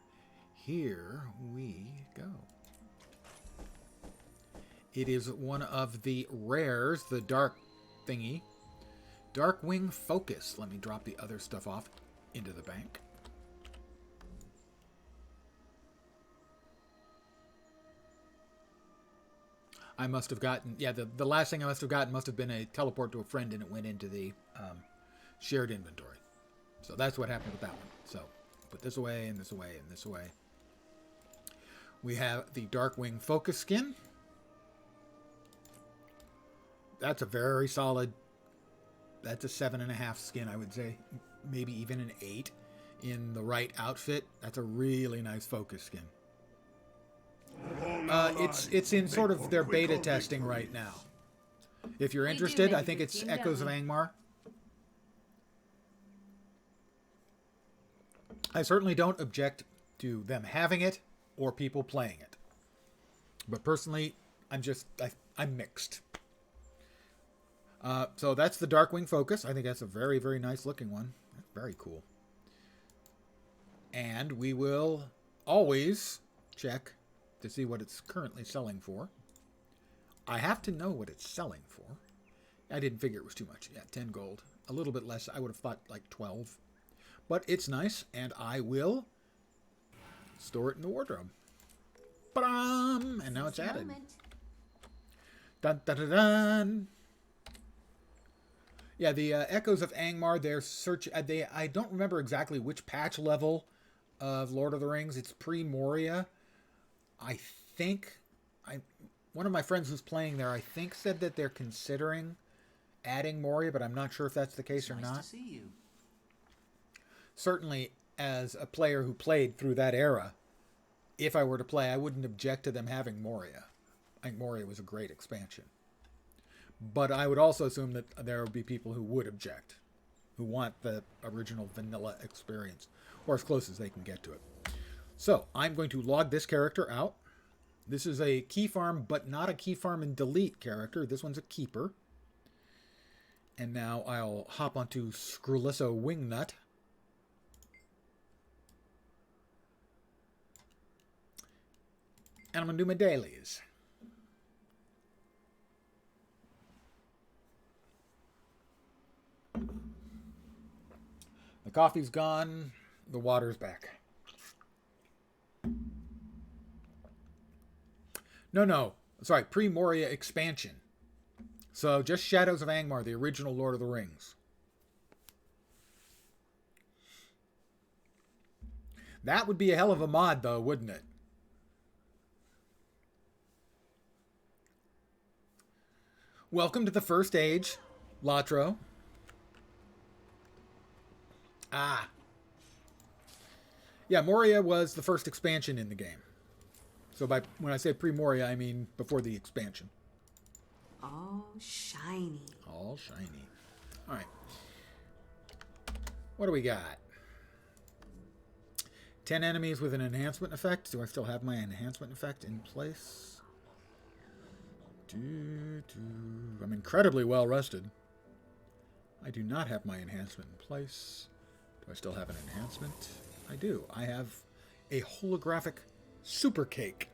Here we go. It is one of the rares, the dark thingy. Darkwing Focus. Let me drop the other stuff off into the bank. I must have gotten, the last thing I must have gotten must have been a teleport to a friend, and it went into the shared inventory. So that's what happened with that one. So put this away, and this away, and this away. We have the Darkwing Focus skin. That's a very solid, that's a 7.5 skin, I would say. Maybe even an 8 in the right outfit. That's a really nice Focus skin. It's in sort of their beta testing right now. If you're interested, I think it's Echoes of Angmar. I certainly don't object to them having it or people playing it. But personally, I'm mixed. So that's the Darkwing Focus. I think that's a very, very nice looking one. Very cool. And we will always check to see what it's currently selling for. I have to know what it's selling for. I didn't figure it was too much. Yeah, 10 gold. A little bit less. I would have thought like 12. But it's nice, and I will store it in the wardrobe. Ba-dum! And now it's added. Dun, dun, dun, dun. Yeah, the Echoes of Angmar, they're I don't remember exactly which patch level of Lord of the Rings. It's pre-Moria. I think, one of my friends who's playing there, I think said that they're considering adding Moria, but I'm not sure if that's the case or Nice not. to see you. Certainly, as a player who played through that era, if I were to play, I wouldn't object to them having Moria. I think Moria was a great expansion. But I would also assume that there would be people who would object, who want the original vanilla experience, or as close as they can get to it. So, I'm going to log this character out. This is a key farm, but not a key farm and delete character. This one's a keeper. And now I'll hop onto Scrulisso Wingnut. And I'm going to do my dailies. The coffee's gone. The water's back. No. Sorry, pre-Moria expansion. So just Shadows of Angmar, the original Lord of the Rings. That would be a hell of a mod, though, wouldn't it? Welcome to the First Age, Latro. Ah. Yeah, Moria was the first expansion in the game. So when I say pre-Moria, I mean before the expansion. All shiny. All shiny. All right. What do we got? 10 enemies with an enhancement effect. Do I still have my enhancement effect in place? I'm incredibly well rested. I do not have my enhancement in place. Do I still have an enhancement? I do. I have a holographic super cake.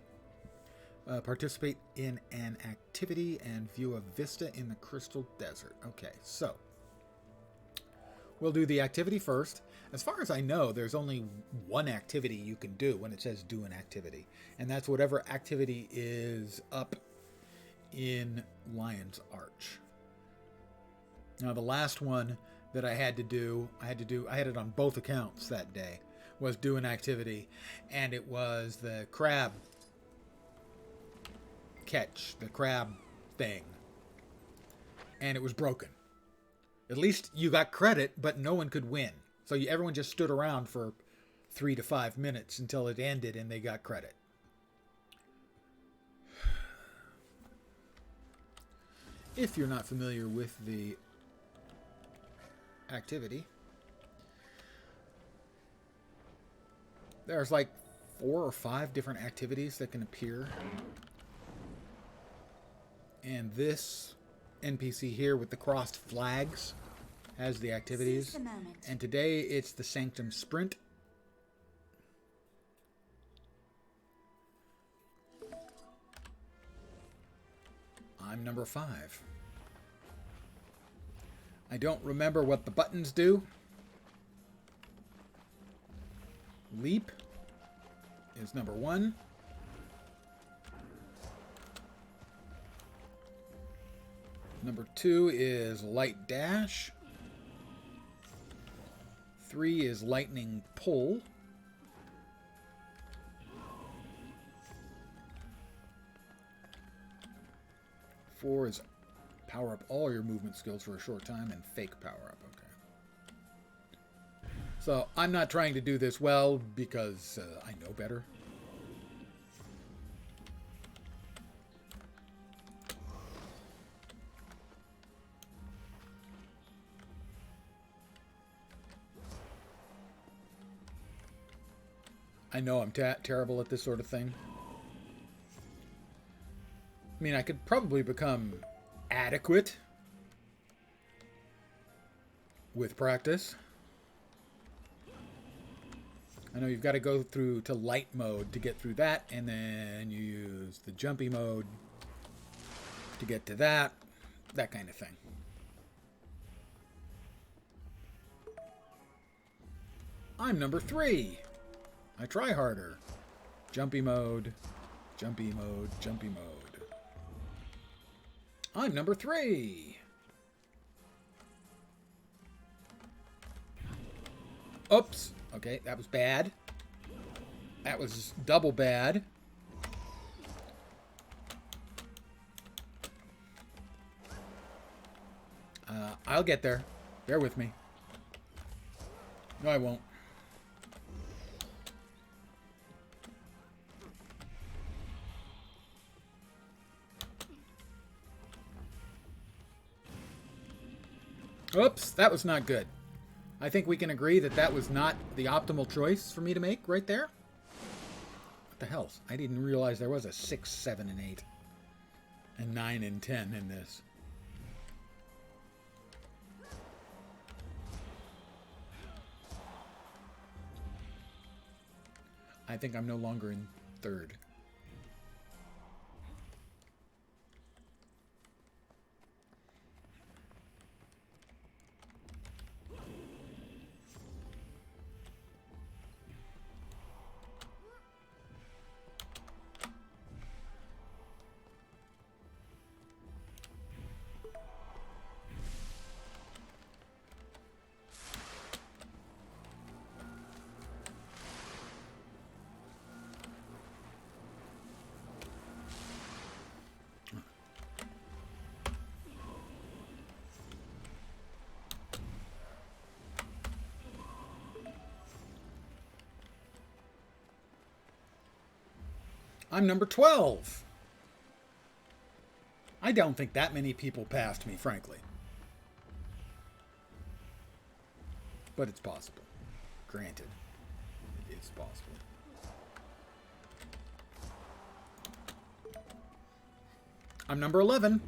Participate in an activity and view a vista in the Crystal Desert. Okay, so we'll do the activity first. As far as I know, there's only one activity you can do when it says do an activity. And that's whatever activity is up in Lion's Arch. Now, the last one that I had it on both accounts that day, was do an activity. And it was the crab catch, the crab thing. And it was broken. At least you got credit, but no one could win. So everyone just stood around for 3 to 5 minutes until it ended and they got credit. If you're not familiar with the activity, there's like 4 or 5 different activities that can appear. And this NPC here with the crossed flags has the activities. And today it's the Sanctum Sprint. I'm number 5. I don't remember what the buttons do. Leap is number 1. Number 2 is light dash. 3 is lightning pull. 4 is power up all your movement skills for a short time, and fake power up. Okay. So I'm not trying to do this well because I know better. I know I'm terrible at this sort of thing. I mean, I could probably become adequate with practice. I know you've got to go through to light mode to get through that, and then you use the jumpy mode to get to that kind of thing. I'm number 3. I try harder. Jumpy mode, jumpy mode, jumpy mode. I'm number 3. Oops. Okay, that was bad. That was double bad. I'll get there. Bear with me. No, I won't. Oops, that was not good. I think we can agree that that was not the optimal choice for me to make right there. What the hell? I didn't realize there was a 6, 7, and 8. And 9 and 10 in this. I think I'm no longer in third. I'm number 12. I don't think that many people passed me, frankly. But it's possible. Granted, it is possible. I'm number 11.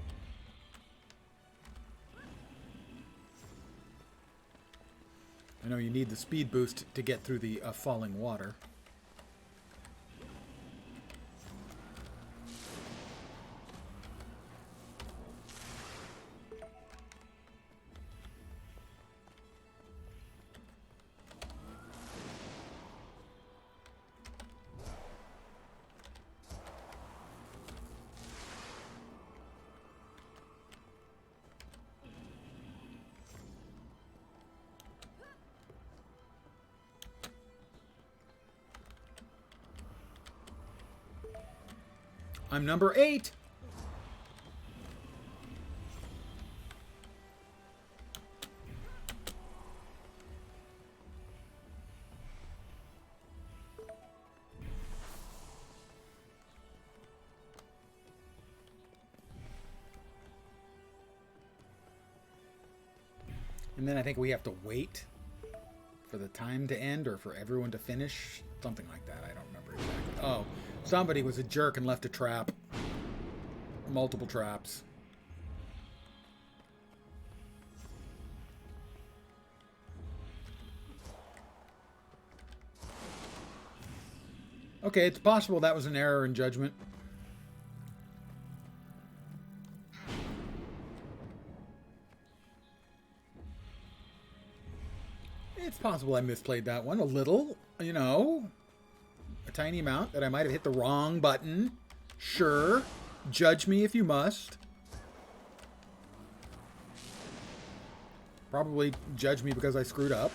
I know you need the speed boost to get through the falling water. I'm number 8. And then I think we have to wait for the time to end or for everyone to finish. Something like that. I don't remember exactly. Oh, somebody was a jerk and left a trap. Multiple traps. Okay, it's possible that was an error in judgment. It's possible I misplayed that one a little, you know, a tiny amount, that I might have hit the wrong button. Sure, judge me if you must. Probably judge me because I screwed up.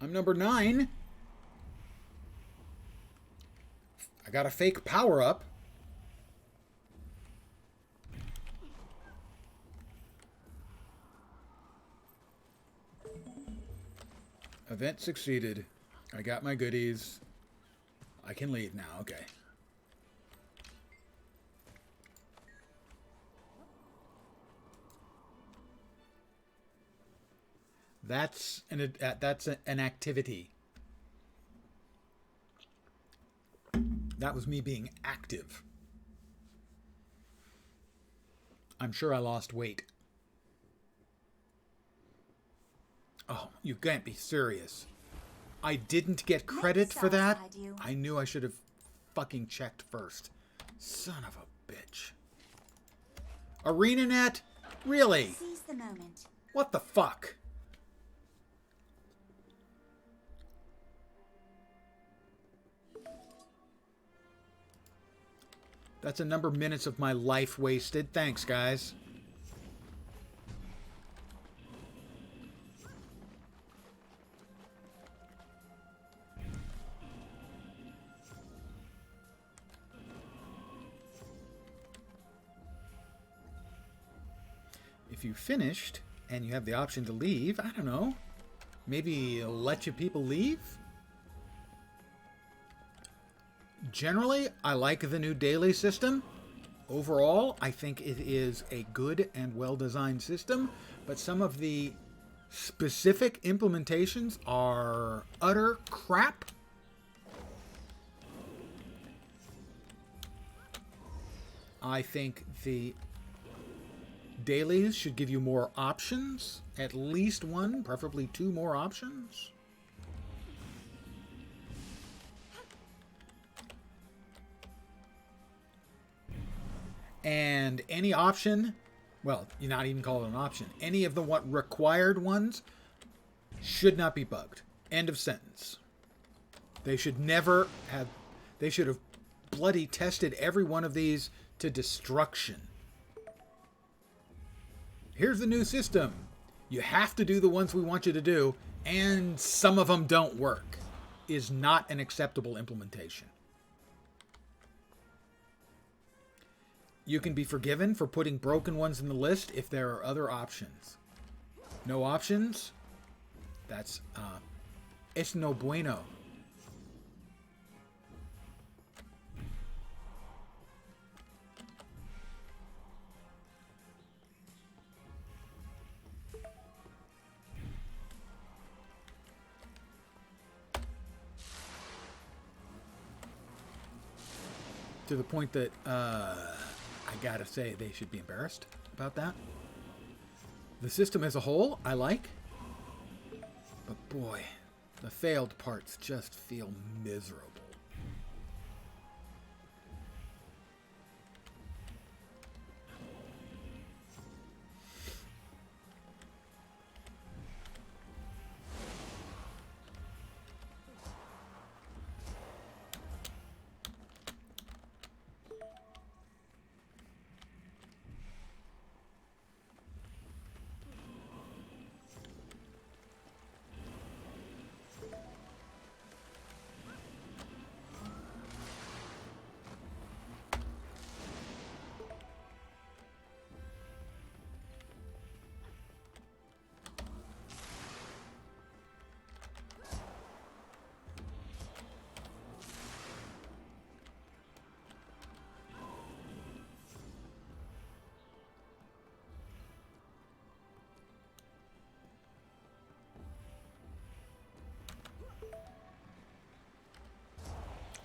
I'm number 9. I got a fake power-up. Event succeeded. I got my goodies. I can leave now. Okay. That's an activity. That was me being active. I'm sure I lost weight. Oh, you can't be serious. I didn't get credit for that? I knew I should have fucking checked first. Son of a bitch. ArenaNet? Really? Seize the moment. What the fuck? That's a number of minutes of my life wasted. Thanks, guys. if you finished and you have the option to leave, I don't know, maybe let your people leave? Generally, I like the new daily system. Overall, I think it is a good and well-designed system, but some of the specific implementations are utter crap. I think the dailies should give you more options, at least one, preferably two more options. And any option, well, you're not even call it an option, any of the required ones should not be bugged. End of sentence. They should never have, they should have bloody tested every one of these to destruction. Here's the new system. You have to do the ones we want you to do, and some of them don't work. Is not an acceptable implementation. You can be forgiven for putting broken ones in the list if there are other options. No options? That's, es no bueno. To the point that, I gotta say, they should be embarrassed about that. The system as a whole, I like. But boy, the failed parts just feel miserable.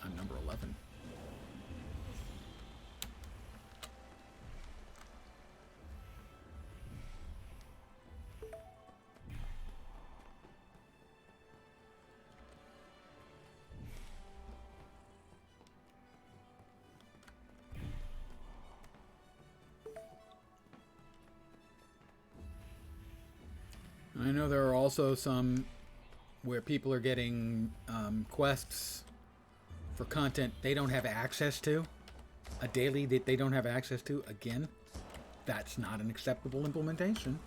I'm number 11. I know there are also some where people are getting quests for content they don't have access to, a daily that they don't have access to. Again, that's not an acceptable implementation.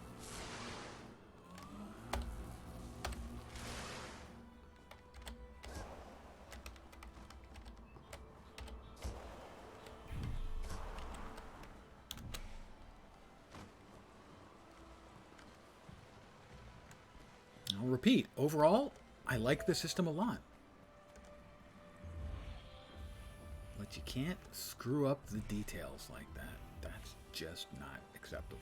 I'll repeat, overall, I like the system a lot. But you can't screw up the details like that. That's just not acceptable.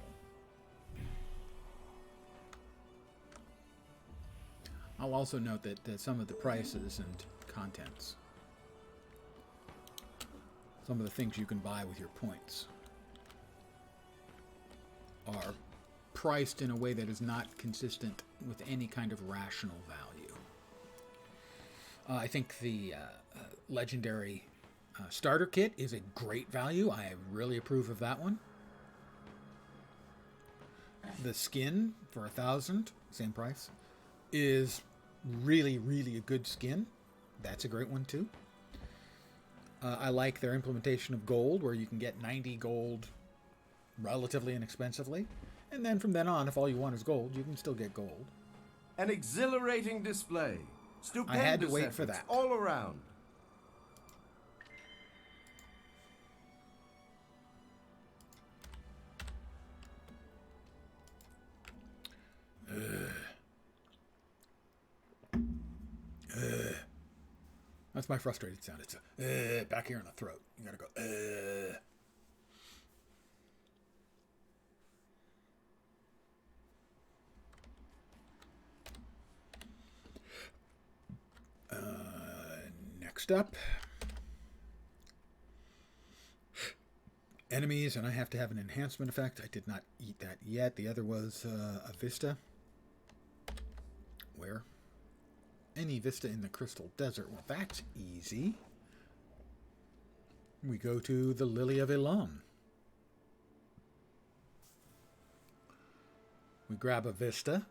I'll also note that some of the prices and contents, some of the things you can buy with your points, are priced in a way that is not consistent with any kind of rational value. I think the legendary starter kit is a great value. I really approve of that one. The skin for 1,000, same price, is really, really a good skin. That's a great one too. I like their implementation of gold, where you can get 90 gold relatively inexpensively. And then from then on, if all you want is gold, you can still get gold. An exhilarating display. Stupendous I had to wait efforts for that. all around. That's my frustrated sound. It's back here in the throat. You gotta go. Next up, enemies, and I have to have an enhancement effect. I did not eat that yet. The other was a vista. Where? Any vista in the Crystal Desert. Well, that's easy. We go to the Lily of Elam. We grab a vista.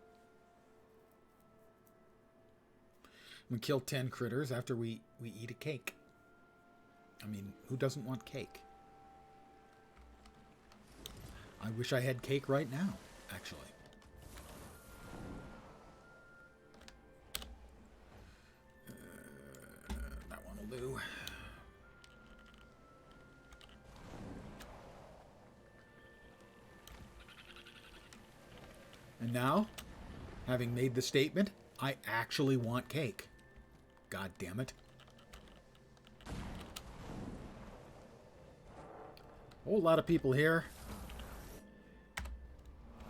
We kill 10 critters after we eat a cake. I mean, who doesn't want cake? I wish I had cake right now, actually. That one will do. And now, having made the statement, I actually want cake. God damn it. A whole lot of people here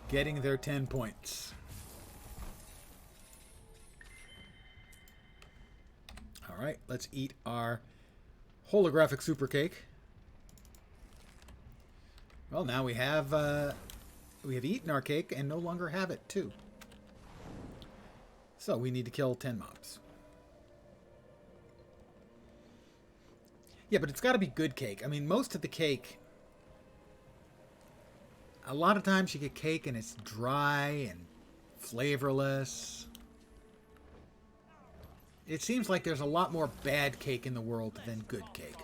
getting their 10 points. All right, let's eat our holographic super cake. Well, now we have eaten our cake and no longer have it too. So we need to kill 10 mobs. Yeah, but it's got to be good cake. I mean, most of the cake, a lot of times you get cake and it's dry and flavorless. It seems like there's a lot more bad cake in the world than good cake.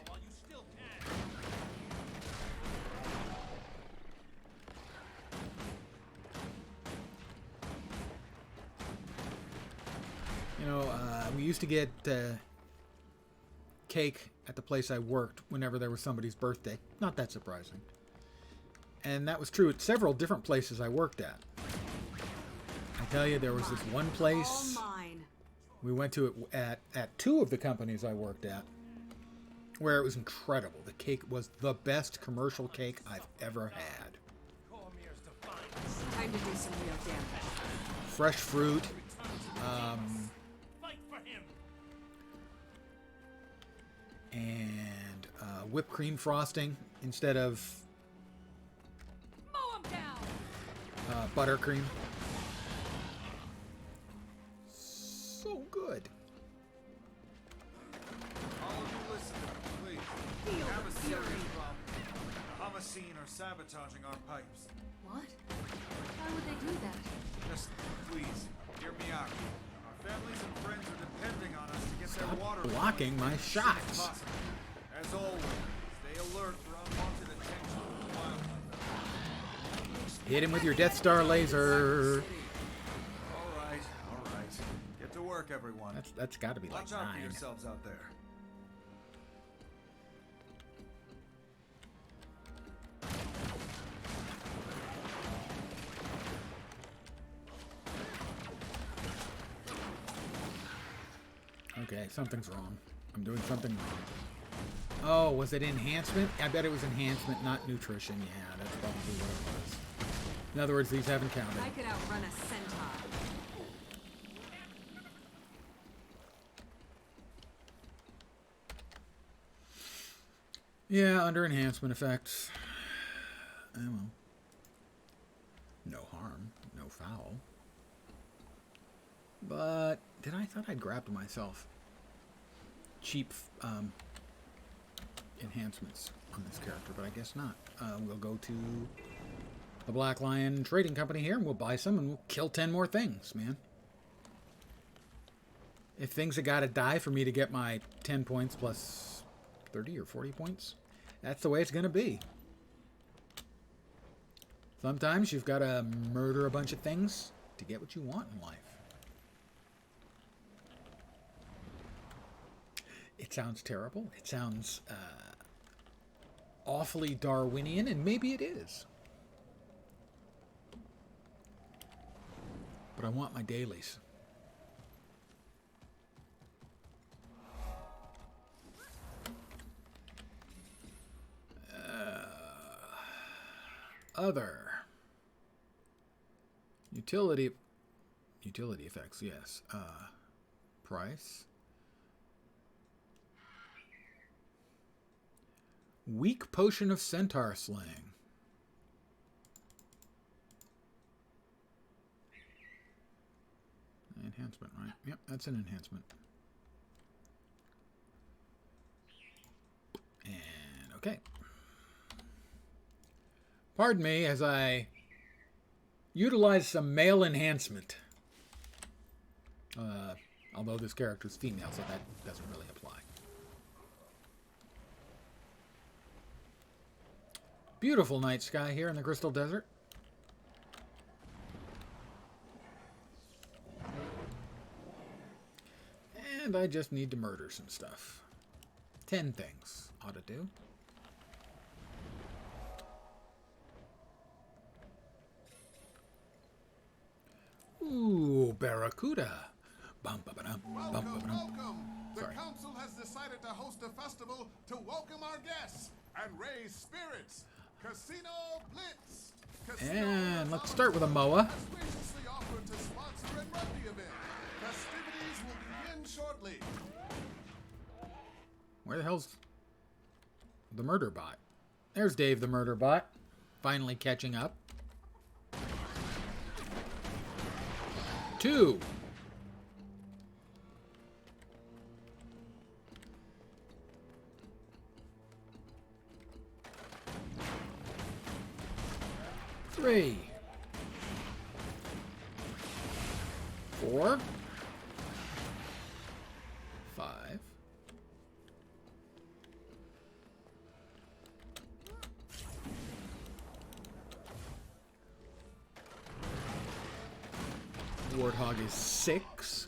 You know, we used to get cake at the place I worked whenever there was somebody's birthday. Not that surprising. And that was true at several different places I worked at. I tell you, there was this one place we went to it at two of the companies I worked at where it was incredible. The cake was the best commercial cake I've ever had. Time to do some real damage. Fresh fruit. And whipped cream frosting instead of buttercream. So good. All of you listen to me, please. We have a serious problem. The Homicene are sabotaging our pipes. What? Why would they do that? Just please, hear me out. Our families and friends are depending on us to get their water. Stop blocking my shots. As always, stay alert for unwanted attention from the wildlife. Hit him with your Death Star laser. All right. Get to work, everyone. That's got to be like Watch out 9. for yourselves out there. Okay, something's wrong. I'm doing something wrong. Oh, was it enhancement? I bet it was enhancement, not nutrition. Yeah, that's probably what it was. In other words, these haven't counted. I could outrun a centaur. Yeah, under enhancement effects. Oh well. No harm, no foul. But I thought I'd grabbed myself cheap enhancements on this character, but I guess not. We'll go to the Black Lion Trading Company here, and we'll buy some, and we'll kill 10 more things, man. If things have got to die for me to get my 10 points plus 30 or 40 points, that's the way it's going to be. Sometimes you've got to murder a bunch of things to get what you want in life. It sounds terrible. It sounds awfully Darwinian, and maybe it is. But I want my dailies. Other. Utility effects, yes. Price. Weak potion of centaur slaying. Enhancement, right? Yep, that's an enhancement. And okay. Pardon me as I utilize some male enhancement. Although this character is female, so that doesn't really apply. Beautiful night sky here in the Crystal Desert. And I just need to murder some stuff. 10 things ought to do. Ooh, Barracuda. Welcome. The council has decided to host a festival to welcome our guests and raise spirits. Casino Blitz. And let's start with a MOA. Has graciously offered to sponsor and run the event. Festivities will begin shortly. Where the hell's the murder bot? There's Dave the murder bot. Finally catching up. 2. Three. 4. 5. 6.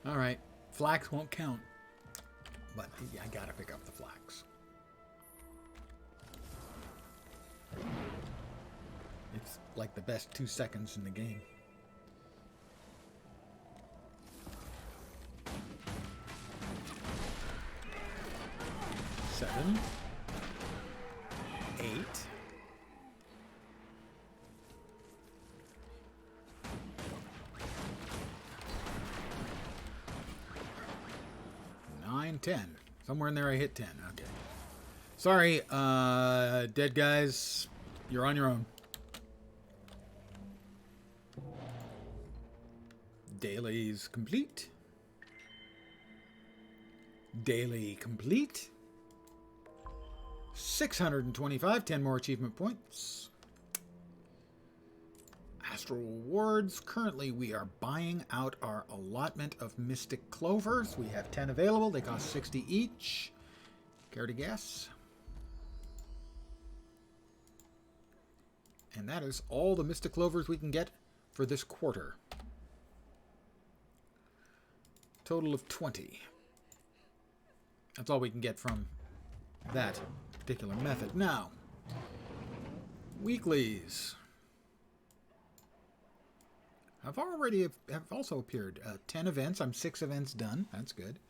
All right, flax won't count, but yeah, I gotta pick up the flax. It's like the best 2 seconds in the game. Seven. 8. 9, 10. Somewhere in there I hit 10. Okay. Sorry, dead guys. You're on your own. Dailies complete. Daily complete. 625. 10 more achievement points. Astral rewards. Currently, we are buying out our allotment of Mystic Clovers. We have 10 available. They cost 60 each. Care to guess? And that is all the Mystic Clovers we can get for this quarter. Total of 20. That's all we can get from that particular method. Now, weeklies have also appeared. 10 events. I'm 6 events done. That's good.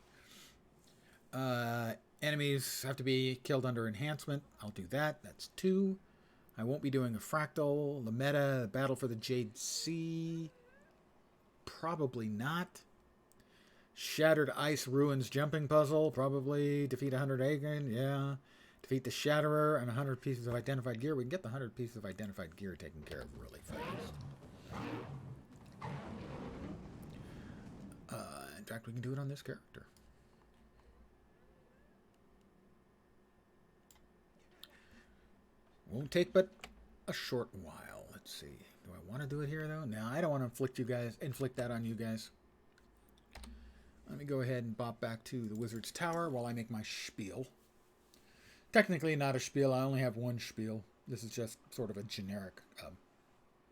Enemies have to be killed under enhancement. I'll do that. That's 2. I won't be doing a fractal. The meta, battle for the Jade Sea. Probably not. Shattered Ice Ruins jumping puzzle. Probably defeat 100 Agon. Yeah. Defeat the Shatterer and 100 pieces of identified gear. We can get the 100 pieces of identified gear taken care of really fast. In fact, we can do it on this character. Won't take but a short while. Let's see. Do I want to do it here, though? No, I don't want to inflict that on you guys. Let me go ahead and bop back to the Wizard's Tower while I make my spiel. Technically not a spiel. I only have one spiel. This is just sort of a generic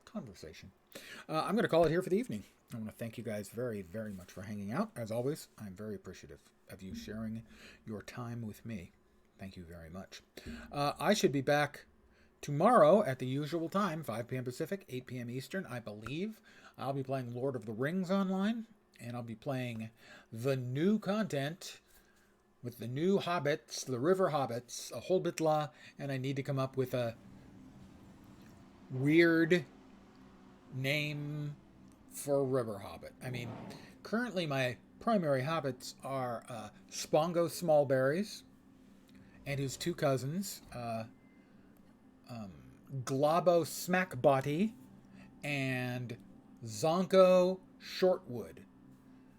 conversation. I'm going to call it here for the evening. I want to thank you guys very, very much for hanging out. As always, I'm very appreciative of you sharing your time with me. Thank you very much. I should be back tomorrow at the usual time, 5 p.m. Pacific, 8 p.m. Eastern, I believe. I'll be playing Lord of the Rings online, and I'll be playing the new content, with the new hobbits, the river hobbits, a Holbitla, and I need to come up with a weird name for a river hobbit. I mean, currently my primary hobbits are Spongo Smallberries and his two cousins, Globo Smackbotty and Zonko Shortwood.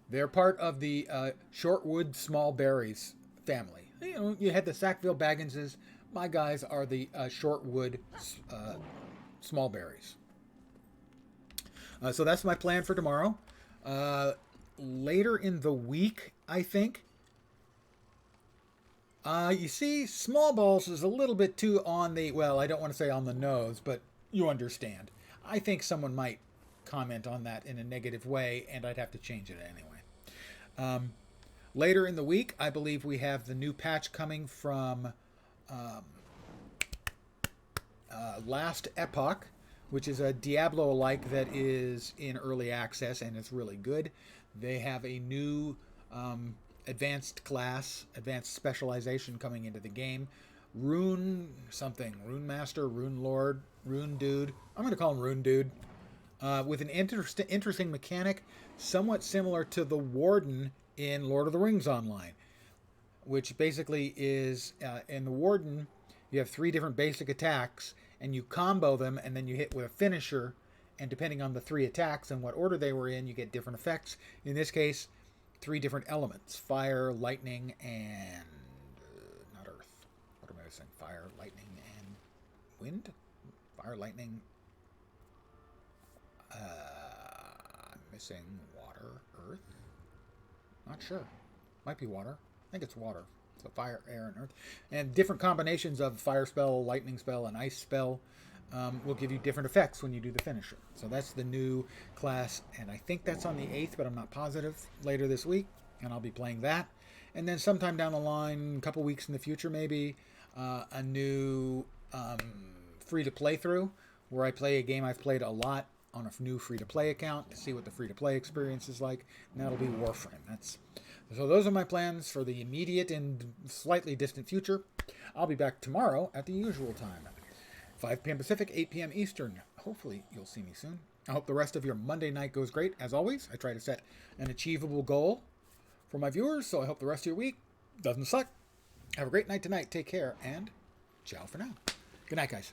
They're part of the Shortwood Smallberries family. You know, you had the Sackville Bagginses. My guys are the Shortwood Smallberries. So that's my plan for tomorrow. Later in the week, I think. You see, Small Balls is a little bit too on the, well, I don't want to say on the nose, but you understand. I think someone might comment on that in a negative way, and I'd have to change it anyway. Later in the week, I believe we have the new patch coming from Last Epoch, which is a Diablo-alike that is in early access, and it's really good. They have a new advanced class, advanced specialization coming into the game. Rune something, Rune Master, Rune Lord, Rune Dude. I'm going to call him Rune Dude. With an interesting mechanic, somewhat similar to the Warden in Lord of the Rings Online, which basically is, in the Warden, you have 3 different basic attacks, and you combo them, and then you hit with a finisher, and depending on the 3 attacks and what order they were in, you get different effects. In this case, 3 different elements: fire, lightning, and not earth. What am I saying? Fire, lightning, and wind? Fire, lightning. I'm missing water, earth. Not sure. Might be water. I think it's water. So fire, air, and earth. And different combinations of fire spell, lightning spell, and ice spell will give you different effects when you do the finisher. So that's the new class, and I think that's on the 8th, but I'm not positive, later this week, and I'll be playing that. And then sometime down the line, a couple weeks in the future maybe, a new free-to-play through, where I play a game I've played a lot on a new free-to-play account to see what the free-to-play experience is like, and that'll be Warframe. So those are my plans for the immediate and slightly distant future. I'll be back tomorrow at the usual time, 5 p.m. Pacific, 8 p.m. Eastern. Hopefully you'll see me soon. I hope the rest of your Monday night goes great. As always, I try to set an achievable goal for my viewers, so I hope the rest of your week doesn't suck. Have a great night tonight. Take care, and ciao for now. Good night, guys.